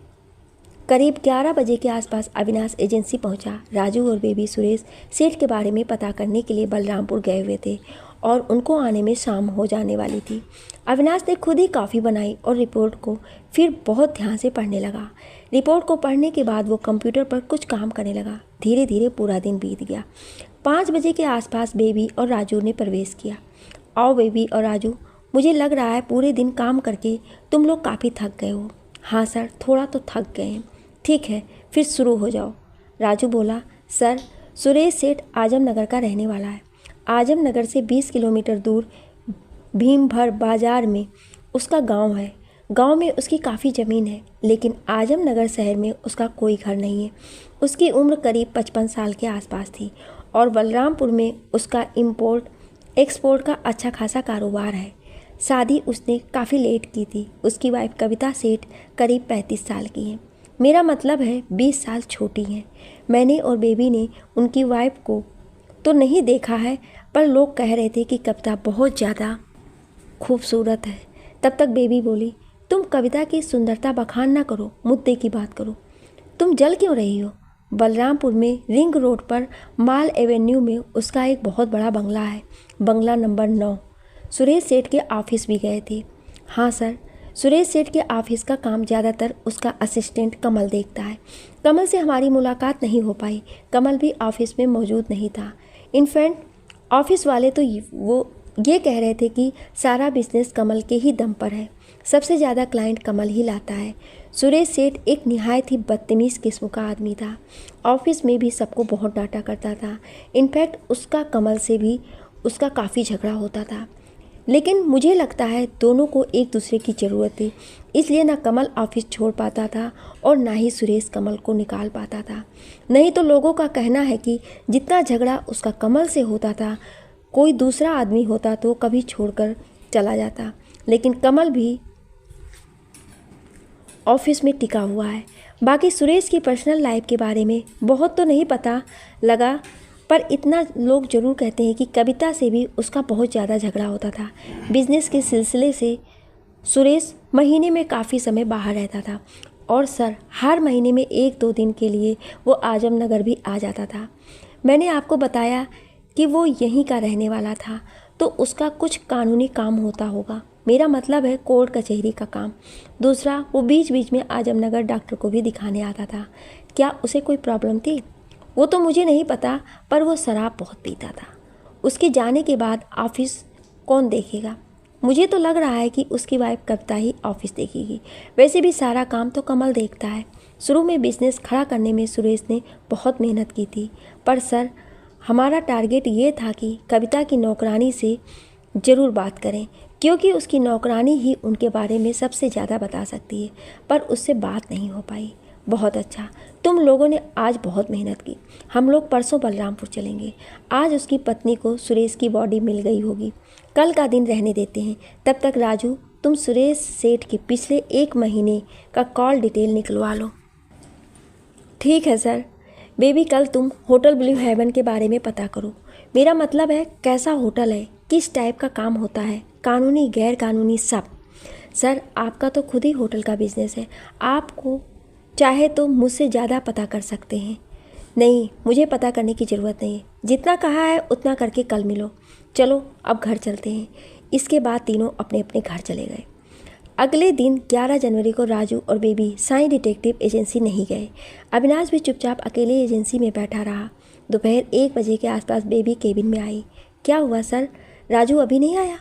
करीब 11 बजे के आसपास अविनाश एजेंसी पहुंचा। राजू और बेबी सुरेश सेठ के बारे में पता करने के लिए बलरामपुर गए हुए थे और उनको आने में शाम हो जाने वाली थी। अविनाश ने खुद ही कॉफ़ी बनाई और रिपोर्ट को फिर बहुत ध्यान से पढ़ने लगा। रिपोर्ट को पढ़ने के बाद वो कंप्यूटर पर कुछ काम करने लगा। धीरे धीरे पूरा दिन बीत गया। 5 बजे के आसपास बेबी और राजू ने प्रवेश किया। आओ बेबी और राजू, मुझे लग रहा है पूरे दिन काम करके तुम लोग काफ़ी थक गए हो। हाँ सर, थोड़ा तो थक गए हैं। ठीक है, फिर शुरू हो जाओ। राजू बोला, सर, सुरेश सेठ आजम नगर का रहने वाला है। आजम नगर से 20 किलोमीटर दूर भीमभर बाजार में उसका गांव है। गांव में उसकी काफ़ी ज़मीन है, लेकिन आजम नगर शहर में उसका कोई घर नहीं है। उसकी उम्र करीब 55 साल के आसपास थी और बलरामपुर में उसका इंपोर्ट एक्सपोर्ट का अच्छा खासा कारोबार है। शादी उसने काफ़ी लेट की थी। उसकी वाइफ कविता सेठ करीब 35 साल की है। मेरा मतलब है 20 साल छोटी हैं। मैंने और बेबी ने उनकी वाइफ को तो नहीं देखा है, पर लोग कह रहे थे कि कविता बहुत ज़्यादा खूबसूरत है। तब तक बेबी बोली, तुम कविता की सुंदरता बखान ना करो, मुद्दे की बात करो। तुम जल क्यों रही हो? बलरामपुर में रिंग रोड पर माल एवेन्यू में उसका एक बहुत बड़ा बंगला है, बंगला नंबर 9। सुरेश सेठ के ऑफिस भी गए थे। हाँ सर, सुरेश सेठ के ऑफिस का काम ज़्यादातर उसका असिस्टेंट कमल देखता है। कमल से हमारी मुलाकात नहीं हो पाई। कमल भी ऑफिस में मौजूद नहीं था। इनफैक्ट ऑफिस वाले तो वो ये कह रहे थे कि सारा बिजनेस कमल के ही दम पर है। सबसे ज़्यादा क्लाइंट कमल ही लाता है। सुरेश सेठ एक निहायत ही बदतमीज़ किस्म का आदमी था। ऑफिस में भी सबको बहुत डांटा करता था। इनफैक्ट उसका कमल से भी उसका काफ़ी झगड़ा होता था। लेकिन मुझे लगता है दोनों को एक दूसरे की ज़रूरत थी, इसलिए ना कमल ऑफिस छोड़ पाता था और ना ही सुरेश कमल को निकाल पाता था। नहीं तो लोगों का कहना है कि जितना झगड़ा उसका कमल से होता था, कोई दूसरा आदमी होता तो कभी छोड़कर चला जाता। लेकिन कमल भी ऑफिस में टिका हुआ है। बाकी सुरेश की पर्सनल लाइफ के बारे में बहुत तो नहीं पता लगा, पर इतना लोग ज़रूर कहते हैं कि कविता से भी उसका बहुत ज़्यादा झगड़ा होता था। बिजनेस के सिलसिले से सुरेश महीने में काफ़ी समय बाहर रहता था और सर हर महीने में 1-2 दिन के लिए वो आजम नगर भी आ जाता था। मैंने आपको बताया कि वो यहीं का रहने वाला था, तो उसका कुछ कानूनी काम होता होगा। मेरा मतलब है कोर्ट कचहरी का काम। दूसरा, वो बीच बीच में आजम नगर डॉक्टर को भी दिखाने आता था। क्या उसे कोई प्रॉब्लम थी? वो तो मुझे नहीं पता, पर वो शराब बहुत पीता था। उसके जाने के बाद ऑफिस कौन देखेगा? मुझे तो लग रहा है कि उसकी वाइफ कविता ही ऑफिस देखेगी। वैसे भी सारा काम तो कमल देखता है। शुरू में बिजनेस खड़ा करने में सुरेश ने बहुत मेहनत की थी, पर सर हमारा टारगेट ये था कि कविता की नौकरानी से ज़रूर बात करें, क्योंकि उसकी नौकरानी ही उनके बारे में सबसे ज़्यादा बता सकती है, पर उससे बात नहीं हो पाई। बहुत अच्छा, तुम लोगों ने आज बहुत मेहनत की। हम लोग परसों बलरामपुर चलेंगे। आज उसकी पत्नी को सुरेश की बॉडी मिल गई होगी। कल का दिन रहने देते हैं। तब तक राजू, तुम सुरेश सेठ के पिछले 1 महीने का कॉल डिटेल निकलवा लो। ठीक है सर। बेबी, कल तुम होटल ब्लू हेवन के बारे में पता करो। मेरा मतलब है कैसा होटल है, किस टाइप का काम होता है, कानूनी गैर कानूनी सब। सर आपका तो खुद ही होटल का बिजनेस है, आपको चाहे तो मुझसे ज़्यादा पता कर सकते हैं। नहीं, मुझे पता करने की ज़रूरत नहीं है। जितना कहा है उतना करके कल मिलो। चलो अब घर चलते हैं। इसके बाद तीनों अपने अपने घर चले गए। अगले दिन 11 जनवरी को राजू और बेबी साई डिटेक्टिव एजेंसी नहीं गए। अविनाश भी चुपचाप अकेले एजेंसी में बैठा रहा। दोपहर 1 बजे के आसपास बेबी केबिन में आई। क्या हुआ सर, राजू अभी नहीं आया?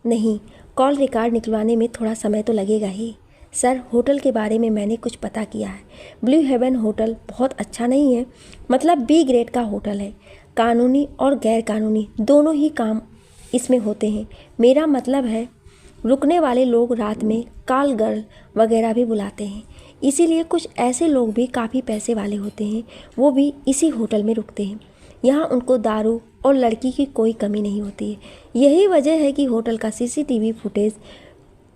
नहीं, कॉल रिकॉर्ड निकलवाने में थोड़ा समय तो लगेगा ही। सर होटल के बारे में मैंने कुछ पता किया है। ब्लू हेवन होटल बहुत अच्छा नहीं है, मतलब बी ग्रेड का होटल है। कानूनी और गैर कानूनी दोनों ही काम इसमें होते हैं। मेरा मतलब है रुकने वाले लोग रात में कॉल गर्ल वगैरह भी बुलाते हैं, इसीलिए कुछ ऐसे लोग भी काफ़ी पैसे वाले होते हैं, वो भी इसी होटल में रुकते हैं। यहाँ उनको दारू और लड़की की कोई कमी नहीं होती है। यही वजह है कि होटल का सीसीटीवी फुटेज,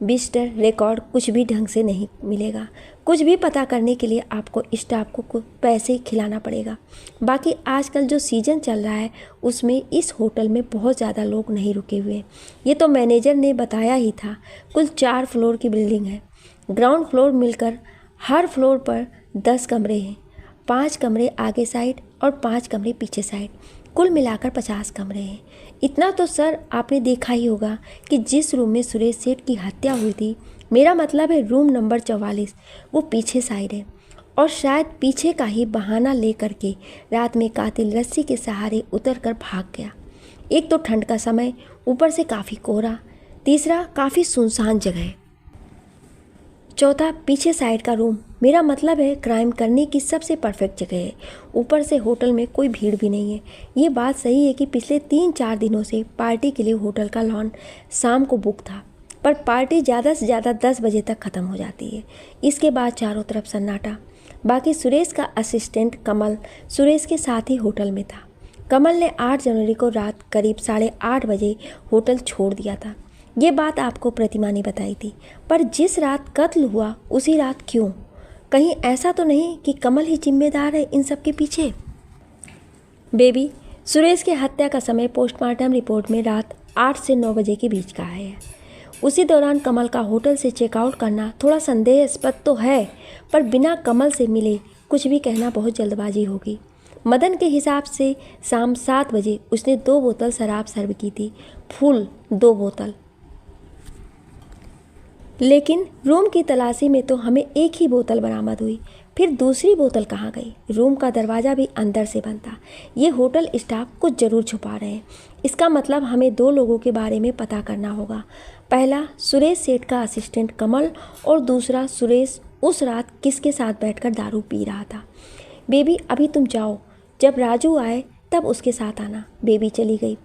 विजिटर रिकॉर्ड कुछ भी ढंग से नहीं मिलेगा। कुछ भी पता करने के लिए आपको स्टाफ को कुछ पैसे खिलाना पड़ेगा। बाकी आजकल जो सीज़न चल रहा है उसमें इस होटल में बहुत ज़्यादा लोग नहीं रुके हुए। ये तो मैनेजर ने बताया ही था। कुल 4 फ्लोर की बिल्डिंग है। ग्राउंड फ्लोर मिलकर हर फ्लोर पर 10 कमरे हैं। 5 कमरे आगे साइड और 5 कमरे पीछे साइड, कुल मिलाकर 50 कमरे हैं। इतना तो सर आपने देखा ही होगा कि जिस रूम में सुरेश सेठ की हत्या हुई थी, मेरा मतलब है रूम नंबर 44, वो पीछे साइड है। और शायद पीछे का ही बहाना लेकर के रात में कातिल रस्सी के सहारे उतर कर भाग गया। एक तो ठंड का समय, ऊपर से काफ़ी कोहरा, तीसरा काफ़ी सुनसान जगह, चौथा पीछे साइड का रूम। मेरा मतलब है क्राइम करने की सबसे परफेक्ट जगह है। ऊपर से होटल में कोई भीड़ भी नहीं है। ये बात सही है कि पिछले 3-4 दिनों से पार्टी के लिए होटल का लॉन शाम को बुक था, पर पार्टी ज़्यादा से ज़्यादा 10 बजे तक ख़त्म हो जाती है। इसके बाद चारों तरफ सन्नाटा। बाकी सुरेश का असिस्टेंट कमल सुरेश के साथ ही होटल में था। कमल ने 8 जनवरी को रात करीब 8:30 बजे होटल छोड़ दिया था। ये बात आपको प्रतिमा ने बताई थी, पर जिस रात कत्ल हुआ उसी रात क्यों? कहीं ऐसा तो नहीं कि कमल ही जिम्मेदार है इन सब के पीछे? बेबी, सुरेश के हत्या का समय पोस्टमार्टम रिपोर्ट में रात 8 से 9 बजे के बीच का है। उसी दौरान कमल का होटल से चेकआउट करना थोड़ा संदेहास्पद तो है, पर बिना कमल से मिले कुछ भी कहना बहुत जल्दबाजी होगी। मदन के हिसाब से शाम 7 बजे उसने 2 बोतल शराब सर्व की थी, फुल 2 बोतल। लेकिन रूम की तलाशी में तो हमें एक ही बोतल बरामद हुई, फिर दूसरी बोतल कहाँ गई? रूम का दरवाज़ा भी अंदर से बंद था। ये होटल स्टाफ कुछ ज़रूर छुपा रहे हैं। इसका मतलब हमें 2 लोगों के बारे में पता करना होगा। पहला सुरेश सेठ का असिस्टेंट कमल, और दूसरा सुरेश उस रात किसके साथ बैठकर दारू पी रहा था। बेबी अभी तुम जाओ, जब राजू आए तब उसके साथ आना। बेबी चली गई।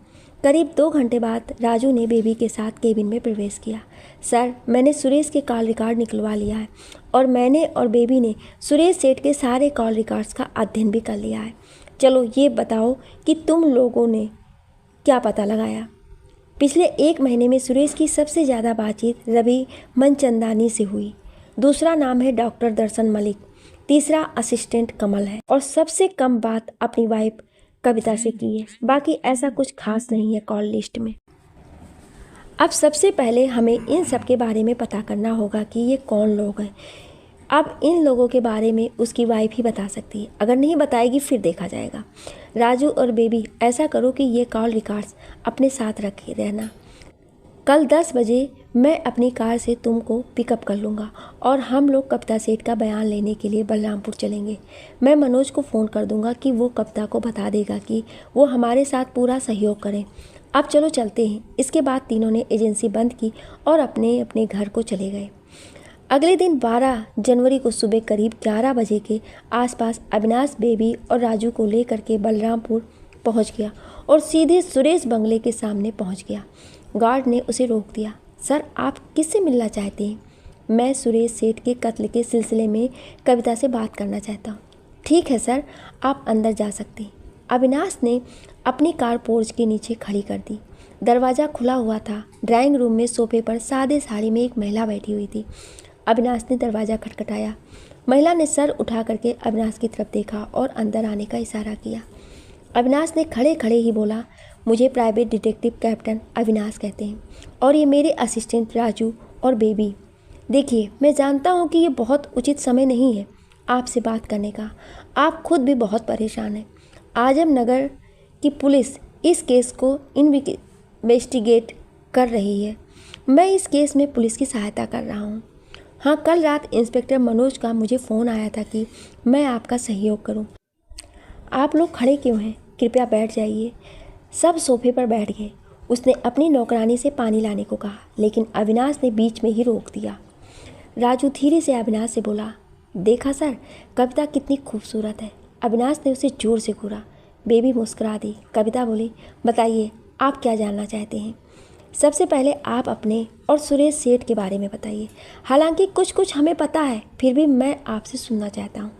करीब 2 घंटे बाद राजू ने बेबी के साथ केबिन में प्रवेश किया। सर, मैंने सुरेश के कॉल रिकॉर्ड निकलवा लिया है, और मैंने और बेबी ने सुरेश सेठ के सारे कॉल रिकॉर्ड्स का अध्ययन भी कर लिया है। चलो ये बताओ कि तुम लोगों ने क्या पता लगाया? पिछले 1 महीने में सुरेश की सबसे ज़्यादा बातचीत रवि मनचंदानी से हुई। दूसरा नाम है डॉक्टर दर्शन मलिक। तीसरा असिस्टेंट कमल है, और सबसे कम बात अपनी वाइफ कविता से की है। बाकी ऐसा कुछ खास नहीं है कॉल लिस्ट में। अब सबसे पहले हमें इन सब के बारे में पता करना होगा कि ये कौन लोग हैं। अब इन लोगों के बारे में उसकी वाइफ ही बता सकती है, अगर नहीं बताएगी फिर देखा जाएगा। राजू और बेबी, ऐसा करो कि ये कॉल रिकॉर्ड्स अपने साथ रखे रहना। कल 10 बजे मैं अपनी कार से तुमको पिकअप कर लूँगा और हम लोग कविता सेठ का बयान लेने के लिए बलरामपुर चलेंगे। मैं मनोज को फ़ोन कर दूँगा कि वो कविता को बता देगा कि वो हमारे साथ पूरा सहयोग करें। अब चलो चलते हैं। इसके बाद तीनों ने एजेंसी बंद की और अपने अपने घर को चले गए। अगले दिन 12 जनवरी को सुबह करीब 11 बजे के आसपास अविनाश बेबी और राजू को लेकर के बलरामपुर पहुंच गया और सीधे सुरेश बंगले के सामने पहुंच गया। गार्ड ने उसे रोक दिया। सर, आप किससे मिलना चाहते हैं? मैं सुरेश सेठ के कत्ल के सिलसिले में कविता से बात करना चाहता हूँ। ठीक है सर, आप अंदर जा सकते हैं। अविनाश ने अपनी कार पोर्च के नीचे खड़ी कर दी। दरवाज़ा खुला हुआ था। ड्राइंग रूम में सोफे पर सादे साड़ी में एक महिला बैठी हुई थी। अविनाश ने दरवाज़ा खटखटाया। महिला ने सर उठा करके अविनाश की तरफ देखा और अंदर आने का इशारा किया। अविनाश ने खड़े खड़े ही बोला, मुझे प्राइवेट डिटेक्टिव कैप्टन अविनाश कहते हैं और ये मेरे असिस्टेंट राजू और बेबी। देखिए, मैं जानता हूँ कि ये बहुत उचित समय नहीं है आपसे बात करने का। आप खुद भी बहुत परेशान हैं। आजमनगर की पुलिस इस केस को इन्वेस्टिगेट कर रही है। मैं इस केस में पुलिस की सहायता कर रहा हूँ। हाँ, कल रात इंस्पेक्टर मनोज का मुझे फ़ोन आया था कि मैं आपका सहयोग करूँ। आप लोग खड़े क्यों हैं? कृपया बैठ जाइए। सब सोफे पर बैठ गए। उसने अपनी नौकरानी से पानी लाने को कहा, लेकिन अविनाश ने बीच में ही रोक दिया। राजू धीरे से अविनाश से बोला, देखा सर, कविता कितनी खूबसूरत है। अविनाश ने उसे जोर से घूरा। बेबी मुस्कुरा दी। कविता बोली, बताइए, आप क्या जानना चाहते हैं? सबसे पहले आप अपने और सुरेश सेठ के बारे में बताइए। हालांकि कुछ कुछ हमें पता है, फिर भी मैं आपसे सुनना चाहता हूँ।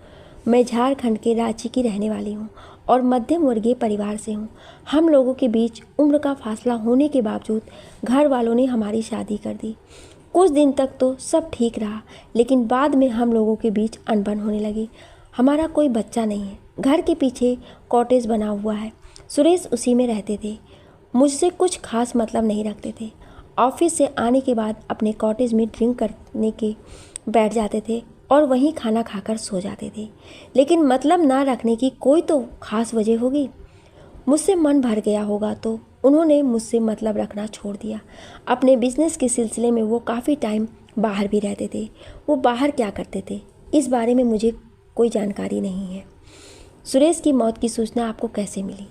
मैं झारखंड के रांची की रहने वाली हूँ और मध्यम वर्गीय परिवार से हूँ। हम लोगों के बीच उम्र का फासला होने के बावजूद घर वालों ने हमारी शादी कर दी। कुछ दिन तक तो सब ठीक रहा, लेकिन बाद में हम लोगों के बीच अनबन होने लगी। हमारा कोई बच्चा नहीं है। घर के पीछे कॉटेज बना हुआ है। सुरेश उसी में रहते थे। मुझसे कुछ खास मतलब नहीं रखते थे। ऑफिस से आने के बाद अपने कॉटेज में ड्रिंक करने के बैठ जाते थे और वहीं खाना खाकर सो जाते थे। लेकिन मतलब ना रखने की कोई तो खास वजह होगी। मुझसे मन भर गया होगा तो उन्होंने मुझसे मतलब रखना छोड़ दिया। अपने बिजनेस के सिलसिले में वो काफ़ी टाइम बाहर भी रहते थे। वो बाहर क्या करते थे, इस बारे में मुझे कोई जानकारी नहीं है। सुरेश की मौत की सूचना आपको कैसे मिली?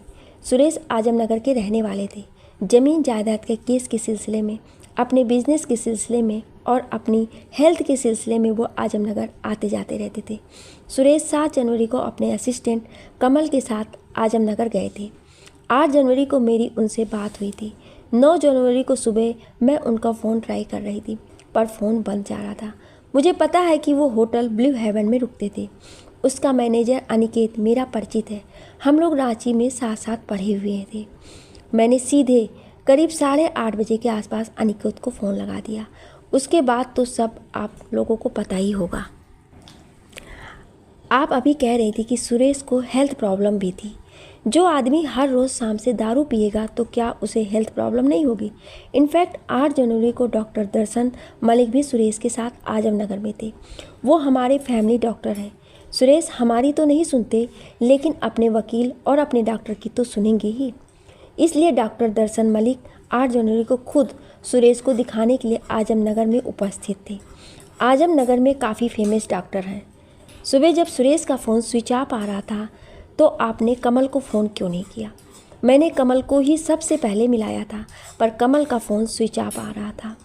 सुरेश आजमनगर के रहने वाले थे। ज़मीन जायदाद के केस के सिलसिले में, अपने बिजनेस के सिलसिले में और अपनी हेल्थ के सिलसिले में वो आजमनगर आते जाते रहते थे। सुरेश 7 जनवरी को अपने असिस्टेंट कमल के साथ आजमनगर गए थे। 8 जनवरी को मेरी उनसे बात हुई थी। 9 जनवरी को सुबह मैं उनका फ़ोन ट्राई कर रही थी, पर फ़ोन बंद जा रहा था। मुझे पता है कि वो होटल ब्लू हेवन में रुकते थे। उसका मैनेजर अनिकेत मेरा परिचित है। हम लोग रांची में साथ साथ पढ़े हुए थे। मैंने सीधे करीब 8:30 बजे के आसपास अनिकेत को फ़ोन लगा दिया। उसके बाद तो सब आप लोगों को पता ही होगा। आप अभी कह रही थी कि सुरेश को हेल्थ प्रॉब्लम भी थी। जो आदमी हर रोज़ शाम से दारू पिएगा तो क्या उसे हेल्थ प्रॉब्लम नहीं होगी? इनफैक्ट 8 जनवरी को डॉक्टर दर्शन मलिक भी सुरेश के साथ आजमनगर में थे। वो हमारे फैमिली डॉक्टर हैं। सुरेश हमारी तो नहीं सुनते, लेकिन अपने वकील और अपने डॉक्टर की तो सुनेंगे ही। इसलिए डॉक्टर दर्शन मलिक 8 जनवरी को खुद सुरेश को दिखाने के लिए आजमनगर में उपस्थित थे। आजमनगर में काफ़ी फेमस डॉक्टर हैं। सुबह जब सुरेश का फ़ोन स्विच ऑफ आ रहा था तो आपने कमल को फ़ोन क्यों नहीं किया? मैंने कमल को ही सबसे पहले मिलाया था, पर कमल का फ़ोन स्विच ऑफ आ रहा था।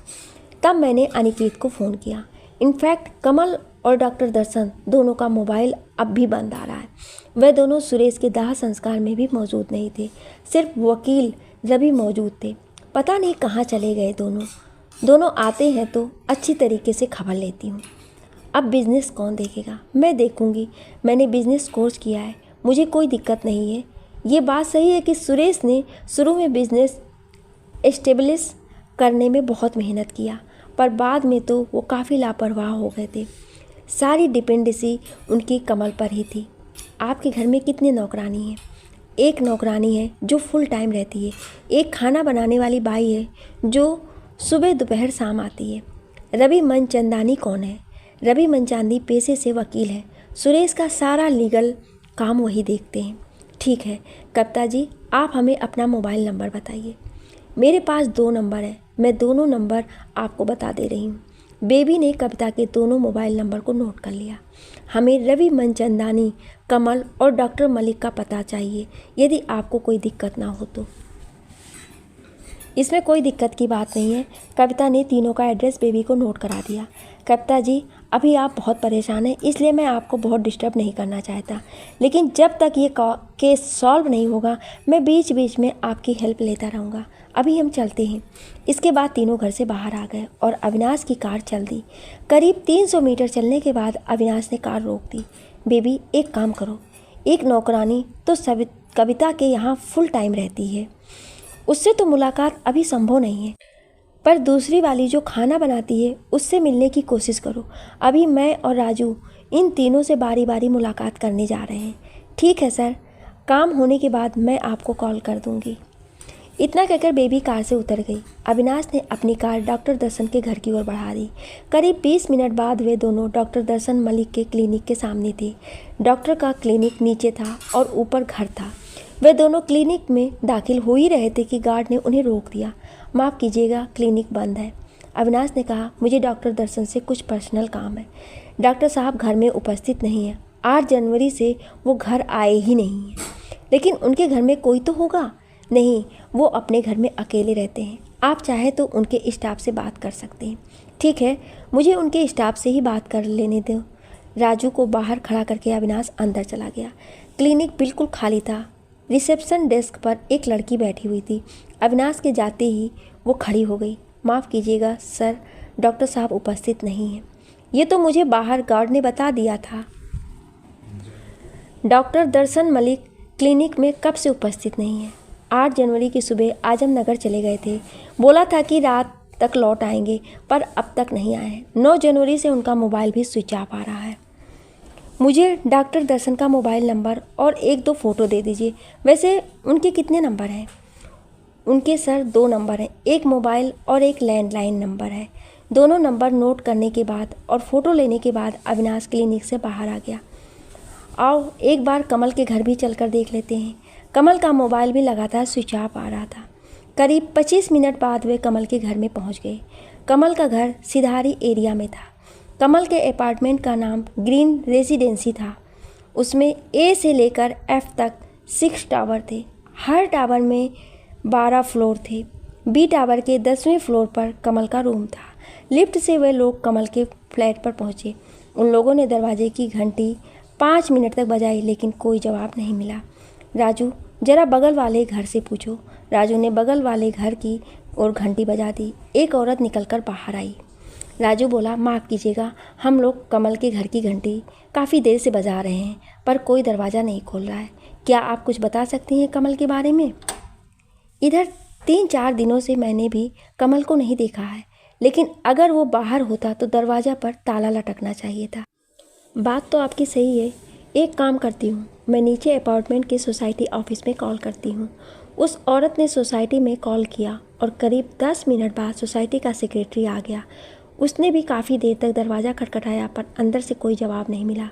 तब मैंने अनिकेत को फ़ोन किया। इनफैक्ट कमल और डॉक्टर दर्शन दोनों का मोबाइल अब भी बंद आ रहा है। वह दोनों सुरेश के दाह संस्कार में भी मौजूद नहीं थे। सिर्फ वकील रवि मौजूद थे। पता नहीं कहाँ चले गए दोनों आते हैं तो अच्छी तरीके से खबर लेती हूँ। अब बिज़नेस कौन देखेगा? मैं देखूँगी। मैंने बिज़नेस कोर्स किया है, मुझे कोई दिक्कत नहीं है। ये बात सही है कि सुरेश ने शुरू में बिज़नेस एस्टेब्लिश करने में बहुत मेहनत किया, पर बाद में तो वो काफ़ी लापरवाह हो गए थे। सारी डिपेंडेंसी उनकी कमल पर ही थी। आपके घर में कितने नौकरानी हैं? एक नौकरानी है जो फुल टाइम रहती है। एक खाना बनाने वाली बाई है जो सुबह दोपहर शाम आती है। रवि मनचंदानी कौन है? रवि मनचांदी पेशे से वकील है, सुरेश का सारा लीगल काम वही देखते हैं। ठीक है कविता जी, आप हमें अपना मोबाइल नंबर बताइए। मेरे पास 2 नंबर है, मैं दोनों नंबर आपको बता दे रही हूँ। बेबी ने कविता के दोनों मोबाइल नंबर को नोट कर लिया। हमें रवि मनचंदानी, कमल और डॉक्टर मलिक का पता चाहिए, यदि आपको कोई दिक्कत ना हो तो। इसमें कोई दिक्कत की बात नहीं है। कविता ने तीनों का एड्रेस बेबी को नोट करा दिया। कविता जी, अभी आप बहुत परेशान हैं, इसलिए मैं आपको बहुत डिस्टर्ब नहीं करना चाहता, लेकिन जब तक ये केस सॉल्व नहीं होगा मैं बीच बीच में आपकी हेल्प लेता रहूँगा। अभी हम चलते हैं। इसके बाद तीनों घर से बाहर आ गए और अविनाश की कार चल दी। करीब 300 मीटर चलने के बाद अविनाश ने कार रोक दी। बेबी एक काम करो, एक नौकरानी तो कविता के यहाँ फुल टाइम रहती है, उससे तो मुलाकात अभी संभव नहीं है, पर दूसरी वाली जो खाना बनाती है उससे मिलने की कोशिश करो। अभी मैं और राजू इन तीनों से बारी बारी मुलाकात करने जा रहे हैं। ठीक है सर, काम होने के बाद मैं आपको कॉल कर दूंगी। इतना कहकर बेबी कार से उतर गई। अविनाश ने अपनी कार डॉक्टर दर्शन के घर की ओर बढ़ा दी। करीब 20 मिनट बाद वे दोनों डॉक्टर दर्शन मलिक के क्लिनिक के सामने थे। डॉक्टर का क्लिनिक नीचे था और ऊपर घर था। वे दोनों क्लिनिक में दाखिल हो ही रहे थे कि गार्ड ने उन्हें रोक दिया। माफ़ कीजिएगा, क्लिनिक बंद है। अविनाश ने कहा, मुझे डॉक्टर दर्शन से कुछ पर्सनल काम है। डॉक्टर साहब घर में उपस्थित नहीं है। 8 जनवरी से वो घर आए ही नहीं हैं। लेकिन उनके घर में कोई तो होगा। नहीं, वो अपने घर में अकेले रहते हैं। आप चाहे तो उनके स्टाफ से बात कर सकते हैं। ठीक है, मुझे उनके स्टाफ से ही बात कर लेने दो। राजू को बाहर खड़ा करके अविनाश अंदर चला गया। क्लिनिक बिल्कुल खाली था। रिसेप्शन डेस्क पर एक लड़की बैठी हुई थी। अविनाश के जाते ही वो खड़ी हो गई। माफ़ कीजिएगा सर, डॉक्टर साहब उपस्थित नहीं हैं। ये तो मुझे बाहर गार्ड ने बता दिया था। डॉक्टर दर्शन मलिक क्लिनिक में कब से उपस्थित नहीं है। 8 जनवरी की सुबह आजमनगर चले गए थे। बोला था कि रात तक लौट आएंगे, पर अब तक नहीं आए हैं। 9 जनवरी से उनका मोबाइल भी स्विच ऑफ आ रहा है। मुझे डॉक्टर दर्शन का मोबाइल नंबर और 1-2 फ़ोटो दे दीजिए। वैसे उनके कितने नंबर हैं? उनके सर 2 नंबर हैं, एक मोबाइल और एक लैंडलाइन नंबर है। दोनों नंबर नोट करने के बाद और फ़ोटो लेने के बाद अविनाश क्लिनिक से बाहर आ गया। आओ एक बार कमल के घर भी चलकर देख लेते हैं। कमल का मोबाइल भी लगातार स्विच ऑफ आ रहा था। करीब 25 मिनट बाद वे कमल के घर में पहुंच गए। कमल का घर सिधारी एरिया में था। कमल के अपार्टमेंट का नाम ग्रीन रेजिडेंसी था। उसमें ए से लेकर एफ तक 6 टावर थे। हर टावर में 12 फ्लोर थे। बी टावर के 10वें फ्लोर पर कमल का रूम था। लिफ्ट से वे लोग कमल के फ्लैट पर पहुंचे। उन लोगों ने दरवाजे की घंटी 5 मिनट तक बजाई, लेकिन कोई जवाब नहीं मिला। राजू, जरा बगल वाले घर से पूछो। राजू ने बगल वाले घर की ओर घंटी बजा दी। एक औरत निकलकर बाहर आई। राजू बोला, माफ़ कीजिएगा, हम लोग कमल के घर की घंटी काफ़ी देर से बजा रहे हैं, पर कोई दरवाज़ा नहीं खोल रहा है। क्या आप कुछ बता सकती हैं कमल के बारे में? इधर 3-4 दिनों से मैंने भी कमल को नहीं देखा है, लेकिन अगर वो बाहर होता तो दरवाज़ा पर ताला लटकना चाहिए था। बात तो आपकी सही है। एक काम करती हूँ, मैं नीचे अपार्टमेंट के सोसाइटी ऑफिस में कॉल करती हूँ। उस औरत ने सोसाइटी में कॉल किया और करीब 10 मिनट बाद सोसाइटी का सेक्रेटरी आ गया। उसने भी काफ़ी देर तक दरवाज़ा खटखटाया, पर अंदर से कोई जवाब नहीं मिला।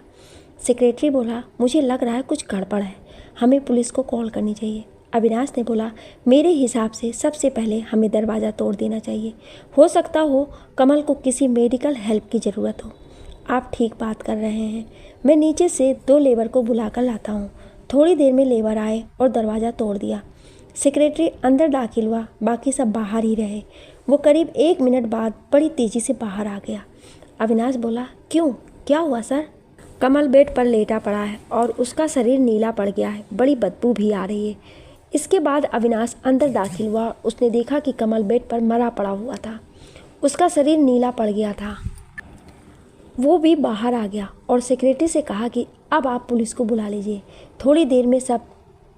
सेक्रेटरी बोला, मुझे लग रहा है कुछ गड़बड़ है, हमें पुलिस को कॉल करनी चाहिए। अविनाश ने बोला, मेरे हिसाब से सबसे पहले हमें दरवाज़ा तोड़ देना चाहिए। हो सकता हो कमल को किसी मेडिकल हेल्प की ज़रूरत हो। आप ठीक बात कर रहे हैं, मैं नीचे से 2 लेबर को बुला कर लाता हूँ। थोड़ी देर में लेबर आए और दरवाज़ा तोड़ दिया। सेक्रेटरी अंदर दाखिल हुआ, बाकी सब बाहर ही रहे। वो करीब 1 मिनट बाद बड़ी तेज़ी से बाहर आ गया। अविनाश बोला, क्यों, क्या हुआ सर? कमल बेड पर लेटा पड़ा है और उसका शरीर नीला पड़ गया है, बड़ी बदबू भी आ रही है। इसके बाद अविनाश अंदर दाखिल हुआ। उसने देखा कि कमल बेड पर मरा पड़ा हुआ था, उसका शरीर नीला पड़ गया था। वो भी बाहर आ गया और सेक्रेटरी से कहा कि अब आप पुलिस को बुला लीजिए। थोड़ी देर में सब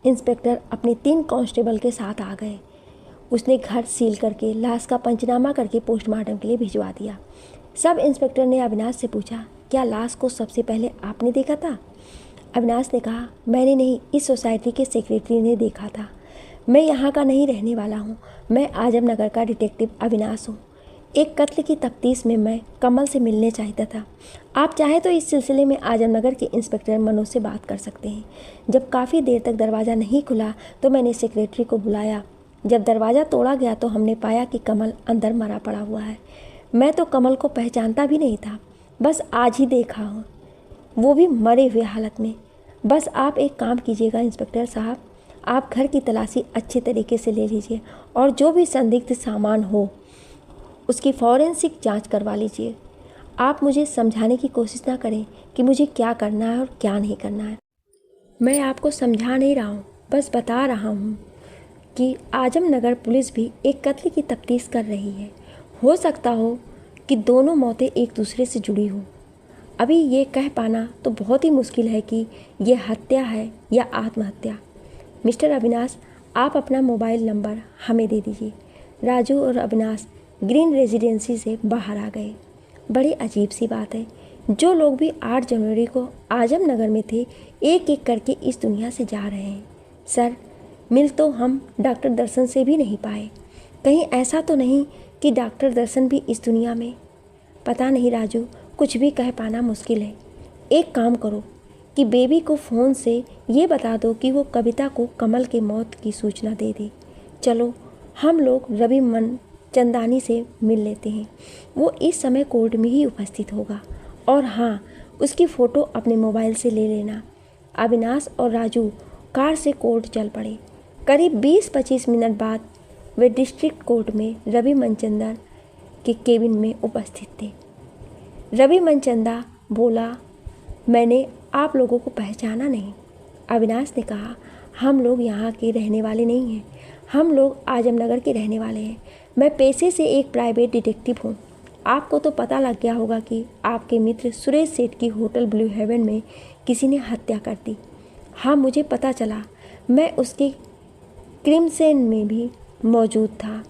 इंस्पेक्टर अपने 3 कांस्टेबल के साथ आ गए। उसने घर सील करके लाश का पंचनामा करके पोस्टमार्टम के लिए भिजवा दिया। सब इंस्पेक्टर ने अविनाश से पूछा, क्या लाश को सबसे पहले आपने देखा था? अविनाश ने कहा, मैंने नहीं, इस सोसाइटी के सेक्रेटरी ने देखा था। मैं यहाँ का नहीं रहने वाला हूँ, मैं आजमनगर का डिटेक्टिव अविनाश हूँ। एक कत्ल की तफ्तीश में मैं कमल से मिलने चाहता था। आप चाहे तो इस सिलसिले में आजमनगर के इंस्पेक्टर मनोज से बात कर सकते हैं। जब काफ़ी देर तक दरवाज़ा नहीं खुला तो मैंने सेक्रेटरी को बुलाया। जब दरवाज़ा तोड़ा गया तो हमने पाया कि कमल अंदर मरा पड़ा हुआ है। मैं तो कमल को पहचानता भी नहीं था, बस आज ही देखा हूँ, वो भी मरे हुए हालत में। बस आप एक काम कीजिएगा इंस्पेक्टर साहब, आप घर की तलाशी अच्छे तरीके से ले लीजिए और जो भी संदिग्ध सामान हो उसकी फॉरेंसिक जांच करवा लीजिए। आप मुझे समझाने की कोशिश ना करें कि मुझे क्या करना है और क्या नहीं करना है। मैं आपको समझा नहीं रहा हूँ, बस बता रहा हूँ कि आजमनगर पुलिस भी एक कत्ल की तफ्तीश कर रही है। हो सकता हो कि दोनों मौतें एक दूसरे से जुड़ी हों। अभी ये कह पाना तो बहुत ही मुश्किल है कि ये हत्या है या आत्महत्या। मिस्टर अविनाश, आप अपना मोबाइल नंबर हमें दे दीजिए। राजू और अविनाश ग्रीन रेजिडेंसी से बाहर आ गए। बड़ी अजीब सी बात है, जो लोग भी 8 जनवरी को आजमनगर में थे एक एक करके इस दुनिया से जा रहे हैं। सर, मिल तो हम डॉक्टर दर्शन से भी नहीं पाए। कहीं ऐसा तो नहीं कि डॉक्टर दर्शन भी इस दुनिया में? पता नहीं राजू, कुछ भी कह पाना मुश्किल है। एक काम करो कि बेबी को फ़ोन से ये बता दो कि वो कविता को कमल के मौत की सूचना दे दे। चलो हम लोग रवि चंदानी से मिल लेते हैं, वो इस समय कोर्ट में ही उपस्थित होगा। और हाँ, उसकी फ़ोटो अपने मोबाइल से ले लेना। अविनाश और राजू कार से कोर्ट चल पड़े। करीब 20-25 मिनट बाद वे डिस्ट्रिक्ट कोर्ट में रवि मनचंदा के केबिन में उपस्थित थे। रवि मनचंदा बोला, मैंने आप लोगों को पहचाना नहीं। अविनाश ने कहा, हम लोग यहाँ के रहने वाले नहीं हैं, हम लोग आजमनगर के रहने वाले हैं। मैं पेशे से एक प्राइवेट डिटेक्टिव हूँ। आपको तो पता लग गया होगा कि आपके मित्र सुरेश सेठ की होटल ब्लू हेवन में किसी ने हत्या कर दी। हाँ, मुझे पता चला, मैं उसके क्राइम सीन में भी मौजूद था।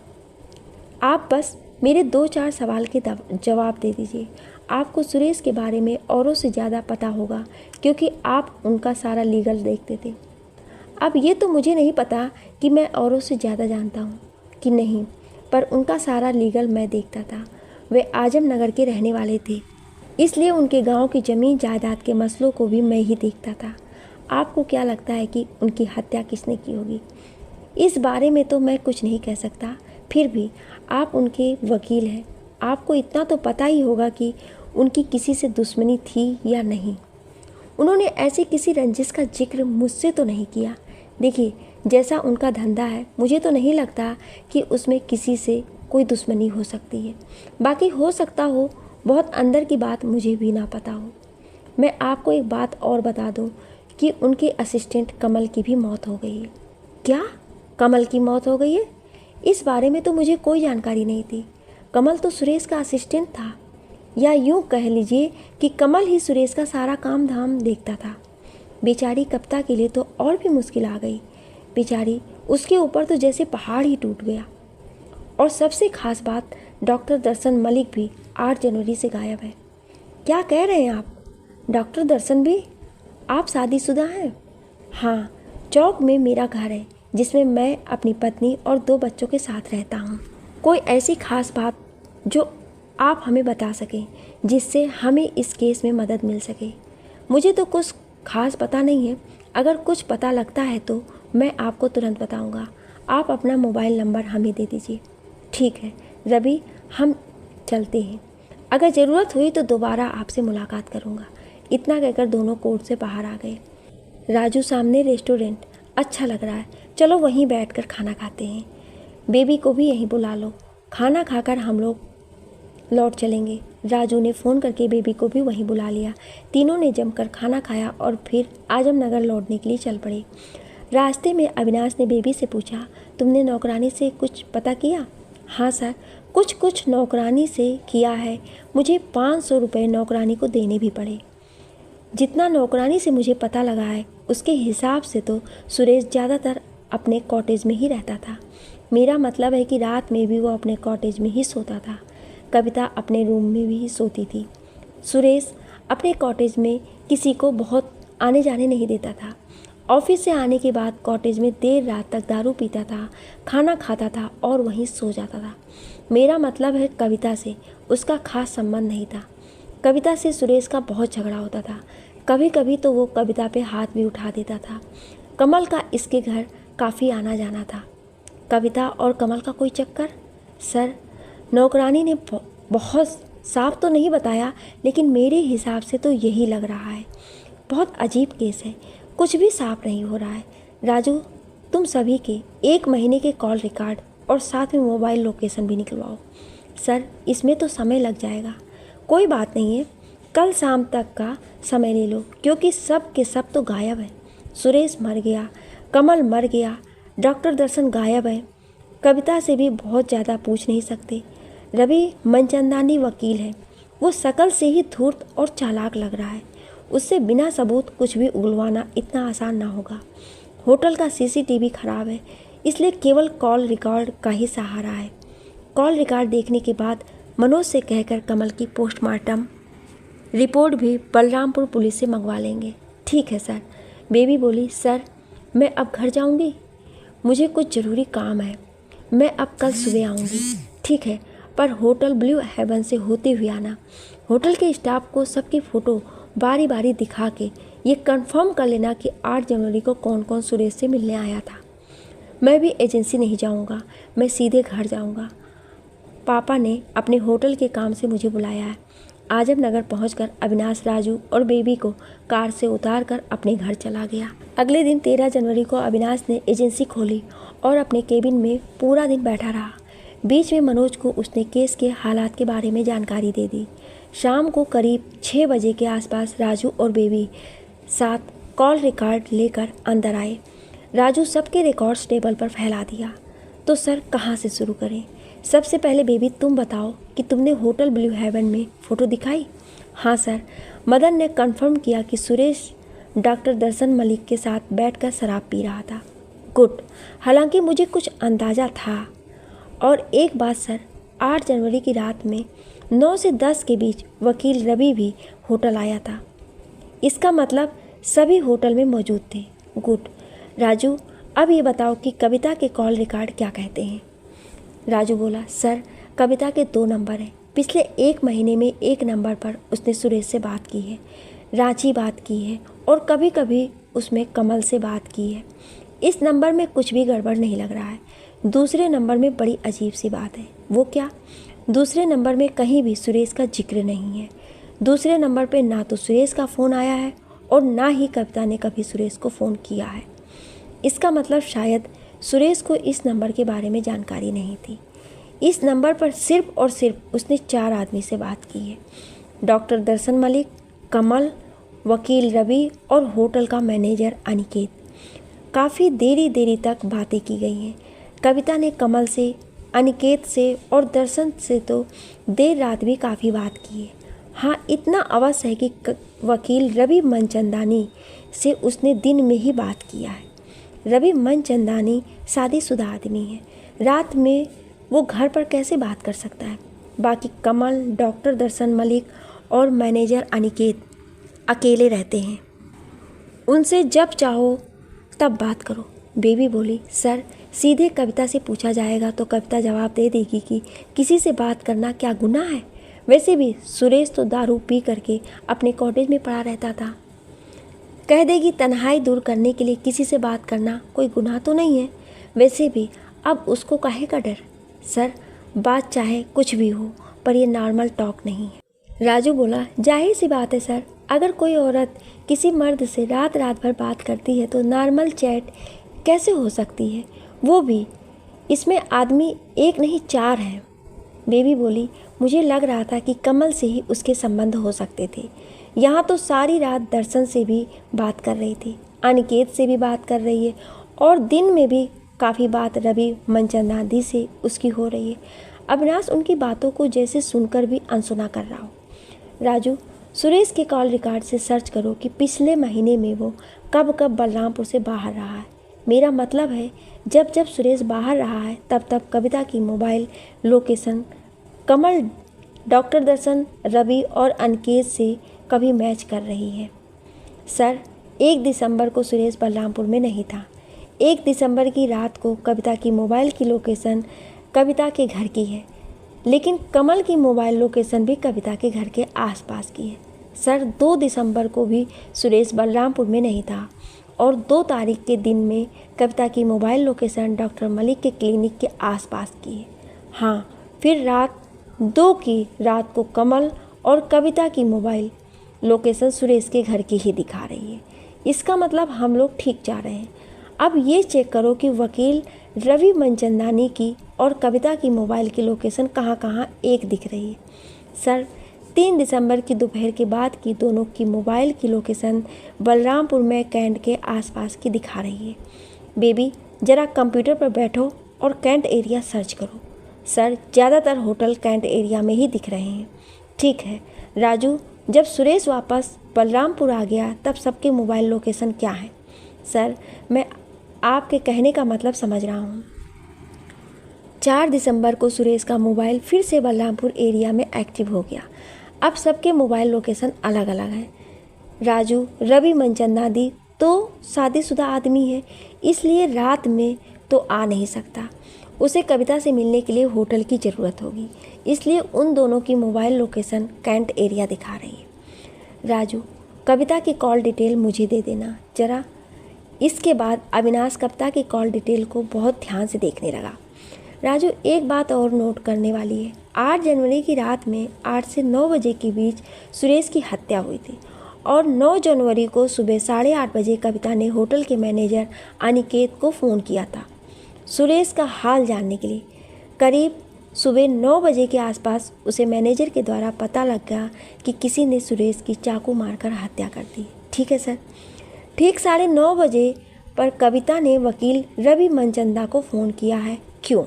आप बस मेरे 2-4 सवाल के जवाब दे दीजिए। आपको सुरेश के बारे में औरों से ज़्यादा पता होगा क्योंकि आप उनका सारा लीगल देखते थे। अब ये तो मुझे नहीं पता कि मैं औरों से ज़्यादा जानता हूँ कि नहीं, पर उनका सारा लीगल मैं देखता था। वे आजमनगर के रहने वाले थे, इसलिए उनके गांव की ज़मीन जायदाद के मसलों को भी मैं ही देखता था। आपको क्या लगता है कि उनकी हत्या किसने की होगी? इस बारे में तो मैं कुछ नहीं कह सकता, फिर भी आप उनके वकील हैं, आपको इतना तो पता ही होगा कि उनकी किसी से दुश्मनी थी या नहीं। उन्होंने ऐसे किसी रंजिश का जिक्र मुझसे तो नहीं किया। देखिए, जैसा उनका धंधा है, मुझे तो नहीं लगता कि उसमें किसी से कोई दुश्मनी हो सकती है। बाकी हो सकता हो बहुत अंदर की बात मुझे भी ना पता हो। मैं आपको एक बात और बता दूं कि उनके असिस्टेंट कमल की भी मौत हो गई है। क्या? कमल की मौत हो गई है? इस बारे में तो मुझे कोई जानकारी नहीं थी। कमल तो सुरेश का असिस्टेंट था, या यूँ कह लीजिए कि कमल ही सुरेश का सारा काम धाम देखता था। बेचारी कविता के लिए तो और भी मुश्किल आ गई। बेचारी, उसके ऊपर तो जैसे पहाड़ ही टूट गया। और सबसे खास बात, डॉक्टर दर्शन मलिक भी 8 जनवरी से गायब है। क्या कह रहे हैं आप? डॉक्टर दर्शन भी? आप शादीशुदा हैं? हाँ, चौक में मेरा घर है जिसमें मैं अपनी पत्नी और 2 बच्चों के साथ रहता हूँ। कोई ऐसी खास बात जो आप हमें बता सकें जिससे हमें इस केस में मदद मिल सके? मुझे तो कुछ खास पता नहीं है, अगर कुछ पता लगता है तो मैं आपको तुरंत बताऊंगा। आप अपना मोबाइल नंबर हमें दे दीजिए। ठीक है रवि, हम चलते हैं, अगर ज़रूरत हुई तो दोबारा आपसे मुलाकात करूंगा। इतना कहकर दोनों कोर्ट से बाहर आ गए। राजू, सामने रेस्टोरेंट अच्छा लग रहा है, चलो वहीं बैठकर खाना खाते हैं। बेबी को भी यहीं बुला लो, खाना खाकर हम लोग लौट चलेंगे। राजू ने फ़ोन करके बेबी को भी वहीं बुला लिया। तीनों ने जमकर खाना खाया और फिर आजमनगर लौटने के लिए चल पड़े। रास्ते में अविनाश ने बेबी से पूछा, तुमने नौकरानी से कुछ पता किया? हाँ सर, कुछ नौकरानी से किया है। मुझे 500 रुपये नौकरानी को देने भी पड़े। जितना नौकरानी से मुझे पता लगा है उसके हिसाब से तो सुरेश ज़्यादातर अपने कॉटेज में ही रहता था। मेरा मतलब है कि रात में भी वो अपने कॉटेज में ही सोता था। कविता अपने रूम में भी सोती थी। सुरेश अपने कॉटेज में किसी को बहुत आने जाने नहीं देता था। ऑफिस से आने के बाद कॉटेज में देर रात तक दारू पीता था, खाना खाता था और वहीं सो जाता था। मेरा मतलब है कविता से उसका खास संबंध नहीं था। कविता से सुरेश का बहुत झगड़ा होता था। कभी कभी तो वो कविता पे हाथ भी उठा देता था। कमल का इसके घर काफ़ी आना जाना था। कविता और कमल का कोई चक्कर? सर, नौकरानी ने बहुत साफ तो नहीं बताया, लेकिन मेरे हिसाब से तो यही लग रहा है। बहुत अजीब केस है, कुछ भी साफ नहीं हो रहा है। राजू, तुम सभी के 1 महीने के कॉल रिकॉर्ड और साथ में मोबाइल लोकेशन भी निकलवाओ। सर, इसमें तो समय लग जाएगा। कोई बात नहीं है, कल शाम तक का समय ले लो, क्योंकि सब के सब तो गायब है। सुरेश मर गया, कमल मर गया, डॉक्टर दर्शन गायब है। कविता से भी बहुत ज़्यादा पूछ नहीं सकते। रवि मनचंदानी वकील है, वो शकल से ही धूर्त और चालाक लग रहा है। उससे बिना सबूत कुछ भी उगलवाना इतना आसान ना होगा। होटल का सीसीटीवी खराब है, इसलिए केवल कॉल रिकॉर्ड का ही सहारा है। कॉल रिकॉर्ड देखने के बाद मनोज से कहकर कमल की पोस्टमार्टम रिपोर्ट भी बलरामपुर पुलिस से मंगवा लेंगे। ठीक है सर। बेबी बोली, सर मैं अब घर जाऊंगी, मुझे कुछ ज़रूरी काम है। मैं अब कल सुबह आऊंगी। ठीक है, पर होटल ब्लू हेवन से होते हुए आना। होटल के स्टाफ को सबकी फ़ोटो बारी बारी दिखा के ये कंफर्म कर लेना कि 8 जनवरी को कौन कौन सुरेश से मिलने आया था। मैं भी एजेंसी नहीं जाऊंगा, मैं सीधे घर जाऊंगा। पापा ने अपने होटल के काम से मुझे बुलाया है। आजम नगर पहुंचकर अविनाश राजू और बेबी को कार से उतार कर अपने घर चला गया। अगले दिन 13 जनवरी को अविनाश ने एजेंसी खोली और अपने केबिन में पूरा दिन बैठा रहा। बीच में मनोज को उसने केस के हालात के बारे में जानकारी दे दी। शाम को करीब 6 बजे के आसपास राजू और बेबी साथ कॉल रिकॉर्ड लेकर अंदर आए। राजू सबके रिकॉर्ड्स टेबल पर फैला दिया। तो सर, कहाँ से शुरू करें? सबसे पहले बेबी तुम बताओ कि तुमने होटल ब्लू हेवन में फ़ोटो दिखाई? हाँ सर, मदन ने कंफर्म किया कि सुरेश डॉक्टर दर्शन मलिक के साथ बैठकर शराब पी रहा था। गुड, हालांकि मुझे कुछ अंदाज़ा था। और एक बात सर, 8 जनवरी की रात में 9 से 10 के बीच वकील रवि भी होटल आया था। इसका मतलब सभी होटल में मौजूद थे। गुड। राजू, अब ये बताओ कि कविता के कॉल रिकॉर्ड क्या कहते हैं? राजू बोला, सर कविता के 2 नंबर हैं। पिछले 1 महीने में एक नंबर पर उसने सुरेश से बात की है, रांची बात की है और कभी कभी उसमें कमल से बात की है। इस नंबर में कुछ भी गड़बड़ नहीं लग रहा है। दूसरे नंबर में बड़ी अजीब सी बात है। वो क्या? दूसरे नंबर में कहीं भी सुरेश का जिक्र नहीं है। दूसरे नंबर पे ना तो सुरेश का फ़ोन आया है और ना ही कविता ने कभी सुरेश को फ़ोन किया है। इसका मतलब शायद सुरेश को इस नंबर के बारे में जानकारी नहीं थी। इस नंबर पर सिर्फ और सिर्फ उसने 4 आदमी से बात की है, डॉक्टर दर्शन मलिक, कमल, वकील रवि और होटल का मैनेजर अनिकेत। काफ़ी देरी तक बातें की गई हैं। कविता ने कमल से, अनिकेत से और दर्शन से तो देर रात भी काफ़ी बात की है। हाँ, इतना अवश्य है कि वकील रवि मनचंदानी से उसने दिन में ही बात किया है। रवि मनचंदानी शादीशुदा आदमी है, रात में वो घर पर कैसे बात कर सकता है? बाकी कमल, डॉक्टर दर्शन मलिक और मैनेजर अनिकेत अकेले रहते हैं, उनसे जब चाहो तब बात करो। बेबी बोली, सर सीधे कविता से पूछा जाएगा तो कविता जवाब दे देगी कि किसी से बात करना क्या गुनाह है? वैसे भी सुरेश तो दारू पी करके अपने कॉटेज में पड़ा रहता था। कह देगी तन्हाई दूर करने के लिए किसी से बात करना कोई गुनाह तो नहीं है। वैसे भी अब उसको काहे का डर? सर, बात चाहे कुछ भी हो, पर ये नॉर्मल टॉक नहीं है। राजू बोला, जाहिर सी बात है सर, अगर कोई औरत किसी मर्द से रात भर बात करती है तो नॉर्मल चैट कैसे हो सकती है? वो भी इसमें आदमी 1 नहीं 4 हैं। बेबी बोली, मुझे लग रहा था कि कमल से ही उसके संबंध हो सकते थे। यहाँ तो सारी रात दर्शन से भी बात कर रही थी, अनिकेत से भी बात कर रही है और दिन में भी काफ़ी बात रवि मनचंदानी से उसकी हो रही है। अविनाश उनकी बातों को जैसे सुनकर भी अनसुना कर रहा हो। राजू, सुरेश के कॉल रिकॉर्ड से सर्च करो कि पिछले महीने में वो कब बलरामपुर से बाहर रहा है। मेरा मतलब है जब सुरेश बाहर रहा है तब कविता की मोबाइल लोकेशन कमल, डॉक्टर दर्शन, रवि और अनिकेत से कभी मैच कर रही है। सर, 1 दिसंबर को सुरेश बलरामपुर में नहीं था। 1 दिसंबर की रात को कविता की मोबाइल की लोकेशन कविता के घर की है। लेकिन कमल की मोबाइल लोकेशन भी कविता के घर के आसपास की है। सर 2 दिसंबर को भी सुरेश बलरामपुर में नहीं था और 2 तारीख के दिन में कविता की मोबाइल लोकेशन डॉक्टर मलिक के क्लिनिक के आसपास की है। हाँ, फिर रात 2 की रात को कमल और कविता की मोबाइल लोकेशन सुरेश के घर की ही दिखा रही है। इसका मतलब हम लोग ठीक जा रहे हैं। अब ये चेक करो कि वकील रवि मनचंदानी की और कविता की मोबाइल की लोकेशन कहाँ कहाँ एक दिख रही है। सर 3 दिसंबर की दोपहर के बाद की दोनों की मोबाइल की लोकेशन बलरामपुर में कैंट के आसपास की दिखा रही है। बेबी ज़रा कंप्यूटर पर बैठो और कैंट एरिया सर्च करो। सर ज़्यादातर होटल कैंट एरिया में ही दिख रहे हैं। ठीक है राजू, जब सुरेश वापस बलरामपुर आ गया तब सबके मोबाइल लोकेशन क्या है? सर मैं आपके कहने का मतलब समझ रहा हूँ। 4 दिसंबर को सुरेश का मोबाइल फिर से बलरामपुर एरिया में एक्टिव हो गया। अब सबके मोबाइल लोकेशन अलग अलग हैं। राजू, रवि मनचंदानी तो शादीशुदा आदमी है, इसलिए रात में तो आ नहीं सकता। उसे कविता से मिलने के लिए होटल की ज़रूरत होगी, इसलिए उन दोनों की मोबाइल लोकेशन कैंट एरिया दिखा रही है। राजू, कविता की कॉल डिटेल मुझे दे देना ज़रा। इसके बाद अविनाश कविता की कॉल डिटेल को बहुत ध्यान से देखने लगा। राजू, एक बात और नोट करने वाली है। 8 जनवरी की रात में 8 से 9 बजे के बीच सुरेश की हत्या हुई थी और 9 जनवरी को सुबह 8:30 बजे कविता ने होटल के मैनेजर अनिकेत को फ़ोन किया था सुरेश का हाल जानने के लिए। करीब सुबह 9 बजे के आसपास उसे मैनेजर के द्वारा पता लग गया कि किसी ने सुरेश की चाकू मारकर हत्या कर दी। ठीक है सर। ठीक 9:30 बजे पर कविता ने वकील रवि मनचंदा को फ़ोन किया है। क्यों?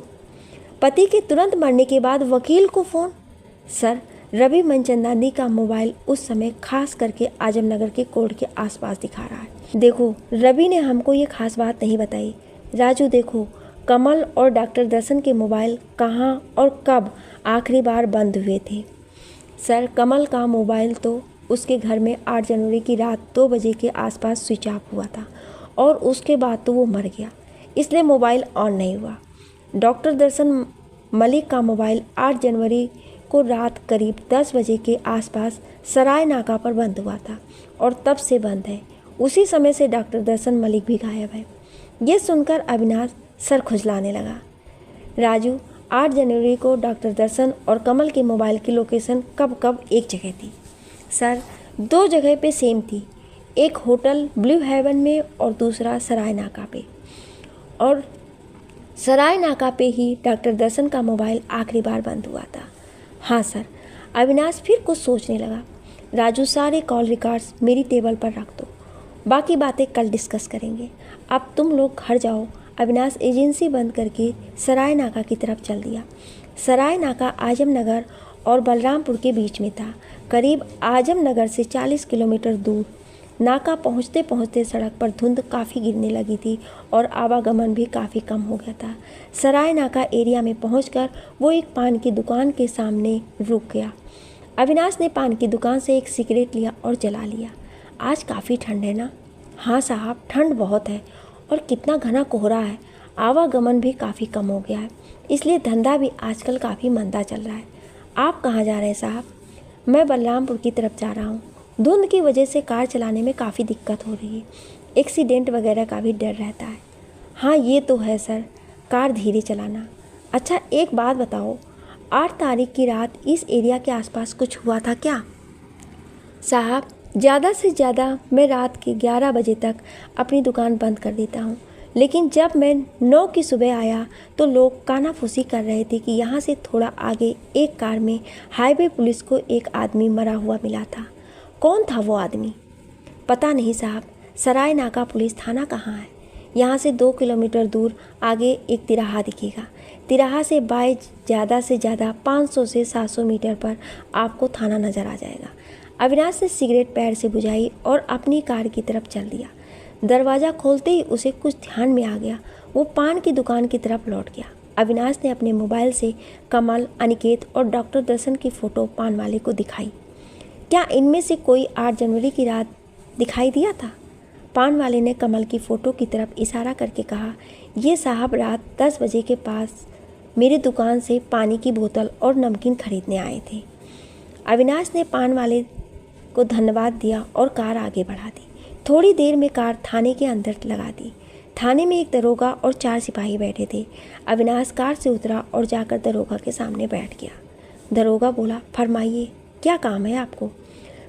पति के तुरंत मरने के बाद वकील को फ़ोन? सर रवि मनचंदानी का मोबाइल उस समय खास करके आजमनगर के कोर्ट के आसपास दिखा रहा है। देखो, रवि ने हमको ये खास बात नहीं बताई। राजू देखो, कमल और डॉक्टर दर्शन के मोबाइल कहाँ और कब आखिरी बार बंद हुए थे? सर कमल का मोबाइल तो उसके घर में 8 जनवरी की रात 2 बजे के आसपास स्विच ऑफ हुआ था और उसके बाद तो वो मर गया, इसलिए मोबाइल ऑन नहीं हुआ। डॉक्टर दर्शन मलिक का मोबाइल 8 जनवरी को रात करीब 10 बजे के आसपास सराय नाका पर बंद हुआ था और तब से बंद है। उसी समय से डॉक्टर दर्शन मलिक भी गायब है। ये सुनकर अविनाश सर खुजलाने लगा। राजू, 8 जनवरी को डॉक्टर दर्शन और कमल के मोबाइल की लोकेशन कब कब एक जगह थी? सर 2 जगह पे सेम थी, एक होटल ब्लू हेवन में और दूसरा सराय नाका पे। और सराय नाका पे ही डॉक्टर दर्शन का मोबाइल आखिरी बार बंद हुआ था। हाँ सर। अविनाश फिर कुछ सोचने लगा। राजू, सारे कॉल रिकॉर्ड्स मेरी टेबल पर रख दो, बाकी बातें कल डिस्कस करेंगे। अब तुम लोग घर जाओ। अविनाश एजेंसी बंद करके सराय नाका की तरफ चल दिया। सराय नाका आजमनगर और बलरामपुर के बीच में था। करीब आजमनगर से 40 किलोमीटर दूर। नाका पहुंचते पहुंचते सड़क पर धुंध काफ़ी गिरने लगी थी और आवागमन भी काफ़ी कम हो गया था। सराय नाका एरिया में पहुंचकर वो एक पान की दुकान के सामने रुक गया। अविनाश ने पान की दुकान से एक सिगरेट लिया और जला लिया। आज काफ़ी ठंड है ना? हाँ साहब, ठंड बहुत है और कितना घना कोहरा है। आवागमन भी काफ़ी कम हो गया है, इसलिए धंधा भी आजकल काफ़ी मंदा चल रहा है। आप कहाँ जा रहे हैं साहब? मैं बलरामपुर की तरफ जा रहा हूँ। धुंध की वजह से कार चलाने में काफ़ी दिक्कत हो रही है, एक्सीडेंट वगैरह का भी डर रहता है। हाँ ये तो है सर, कार धीरे चलाना। अच्छा एक बात बताओ, 8 तारीख की रात इस एरिया के आसपास कुछ हुआ था क्या? साहब ज़्यादा से ज़्यादा मैं रात के 11 बजे तक अपनी दुकान बंद कर देता हूँ, लेकिन जब मैं 9 की सुबह आया तो लोग कानाफूसी कर रहे थे कि यहाँ से थोड़ा आगे एक कार में हाईवे पुलिस को एक आदमी मरा हुआ मिला था। कौन था वो आदमी? पता नहीं साहब। सराय नाका पुलिस थाना कहाँ है? यहाँ से 2 किलोमीटर दूर आगे एक तिराहा दिखेगा। तिराहा से बाय ज़्यादा से ज़्यादा 500 से 700 मीटर पर आपको थाना नज़र आ जाएगा। अविनाश ने सिगरेट पैर से बुझाई और अपनी कार की तरफ चल दिया। दरवाज़ा खोलते ही उसे कुछ ध्यान में आ गया। वो पान की दुकान की तरफ लौट गया। अविनाश ने अपने मोबाइल से कमल, अनिकेत और डॉक्टर दर्शन की फ़ोटो पान वाले को दिखाई। क्या इनमें से कोई 8 जनवरी की रात दिखाई दिया था? पान वाले ने कमल की फ़ोटो की तरफ इशारा करके कहा, ये साहब रात 10 बजे के पास मेरी दुकान से पानी की बोतल और नमकीन खरीदने आए थे। अविनाश ने पान वाले को धन्यवाद दिया और कार आगे बढ़ा दी। थोड़ी देर में कार थाने के अंदर लगा दी। थाने में एक दरोगा और 4 सिपाही बैठे थे। अविनाश कार से उतरा और जाकर दरोगा के सामने बैठ गया। दरोगा बोला, फरमाइए, क्या काम है आपको?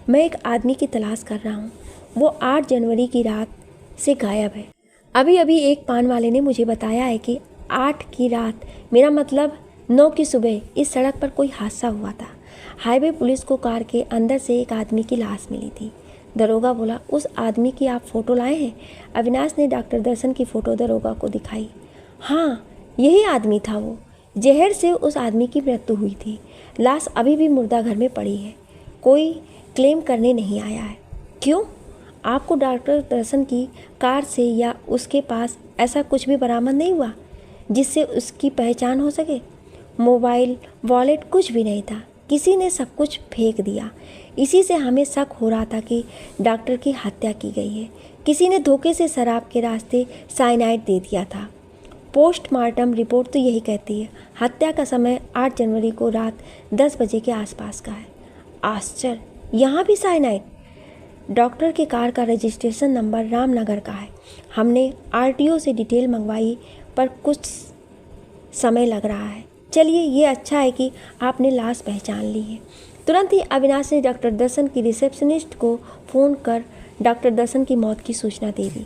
मैं एक आदमी की तलाश कर रहा हूँ। वो 8 जनवरी की रात से गायब है। अभी अभी एक पान वाले ने मुझे बताया है कि 8 की रात, मेरा मतलब 9 की सुबह, इस सड़क पर कोई हादसा हुआ था। हाईवे पुलिस को कार के अंदर से एक आदमी की लाश मिली थी। दरोगा बोला, उस आदमी की आप फ़ोटो लाए हैं? अविनाश ने डॉक्टर दर्शन की फ़ोटो दरोगा को दिखाई। हाँ, यही आदमी था वो। जहर से उस आदमी की मृत्यु हुई थी। लाश अभी भी मुर्दा घर में पड़ी है। कोई क्लेम करने नहीं आया है। क्यों? आपको डॉक्टर दर्शन की कार से या उसके पास ऐसा कुछ भी बरामद नहीं हुआ जिससे उसकी पहचान हो सके? मोबाइल, वॉलेट, कुछ भी नहीं था। किसी ने सब कुछ फेंक दिया। इसी से हमें शक हो रहा था कि डॉक्टर की हत्या की गई है। किसी ने धोखे से शराब के रास्ते साइनाइड दे दिया था। पोस्टमार्टम रिपोर्ट तो यही कहती है। हत्या का समय 8 जनवरी को रात 10 बजे के आसपास का है। आश्चर्य, यहाँ भी साइनाइड? डॉक्टर की कार का रजिस्ट्रेशन नंबर रामनगर का है। हमने आरटीओ से डिटेल मंगवाई पर कुछ समय लग रहा है। चलिए, ये अच्छा है कि आपने लाश पहचान ली है। तुरंत ही अविनाश ने डॉक्टर दर्शन की रिसेप्शनिस्ट को फ़ोन कर डॉक्टर दर्शन की मौत की सूचना दे दी।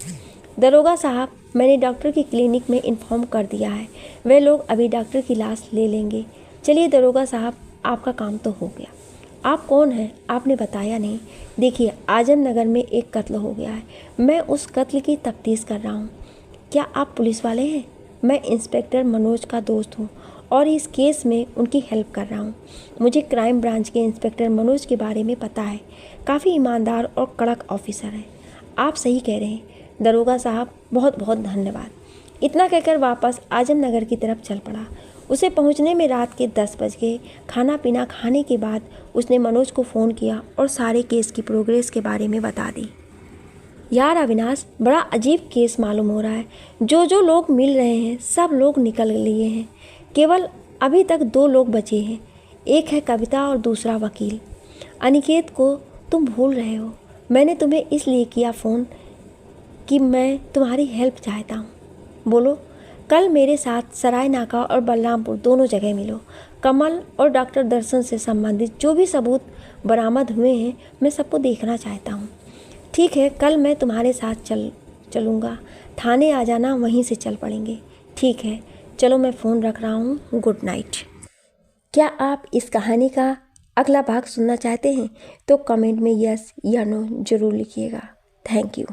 दरोगा साहब, मैंने डॉक्टर की क्लिनिक में इन्फॉर्म कर दिया है। वे लोग अभी डॉक्टर की लाश ले लेंगे। चलिए दरोगा साहब, आपका काम तो हो गया। आप कौन हैं? आपने बताया नहीं। देखिए, आजम नगर में एक कत्ल हो गया है। मैं उस कत्ल की तफ्तीश कर रहा हूँ। क्या आप पुलिस वाले हैं? मैं इंस्पेक्टर मनोज का दोस्त हूँ और इस केस में उनकी हेल्प कर रहा हूँ। मुझे क्राइम ब्रांच के इंस्पेक्टर मनोज के बारे में पता है। काफ़ी ईमानदार और कड़क ऑफिसर हैं। आप सही कह रहे हैं दरोगा साहब, बहुत बहुत धन्यवाद। इतना कहकर वापस आजम नगर की तरफ चल पड़ा। उसे पहुंचने में रात के 10 बज गए। खाना पीना खाने के बाद उसने मनोज को फ़ोन किया और सारे केस की प्रोग्रेस के बारे में बता दी। यार अविनाश, बड़ा अजीब केस मालूम हो रहा है। जो लोग मिल रहे हैं सब लोग निकल लिए हैं। केवल अभी तक 2 लोग बचे हैं। एक है कविता और दूसरा वकील। अनिकेत को तुम भूल रहे हो। मैंने तुम्हें इसलिए किया फ़ोन कि मैं तुम्हारी हेल्प चाहता हूँ। बोलो, कल मेरे साथ सराय नाका और बलरामपुर दोनों जगह मिलो। कमल और डॉक्टर दर्शन से संबंधित जो भी सबूत बरामद हुए हैं मैं सबको देखना चाहता हूँ। ठीक है, कल मैं तुम्हारे साथ चलूँगा। थाने आ जाना, वहीं से चल पड़ेंगे। ठीक है, चलो मैं फ़ोन रख रहा हूँ। Good night. क्या आप इस कहानी का अगला भाग सुनना चाहते हैं? तो कमेंट में यस या नो ज़रूर लिखिएगा। Thank you.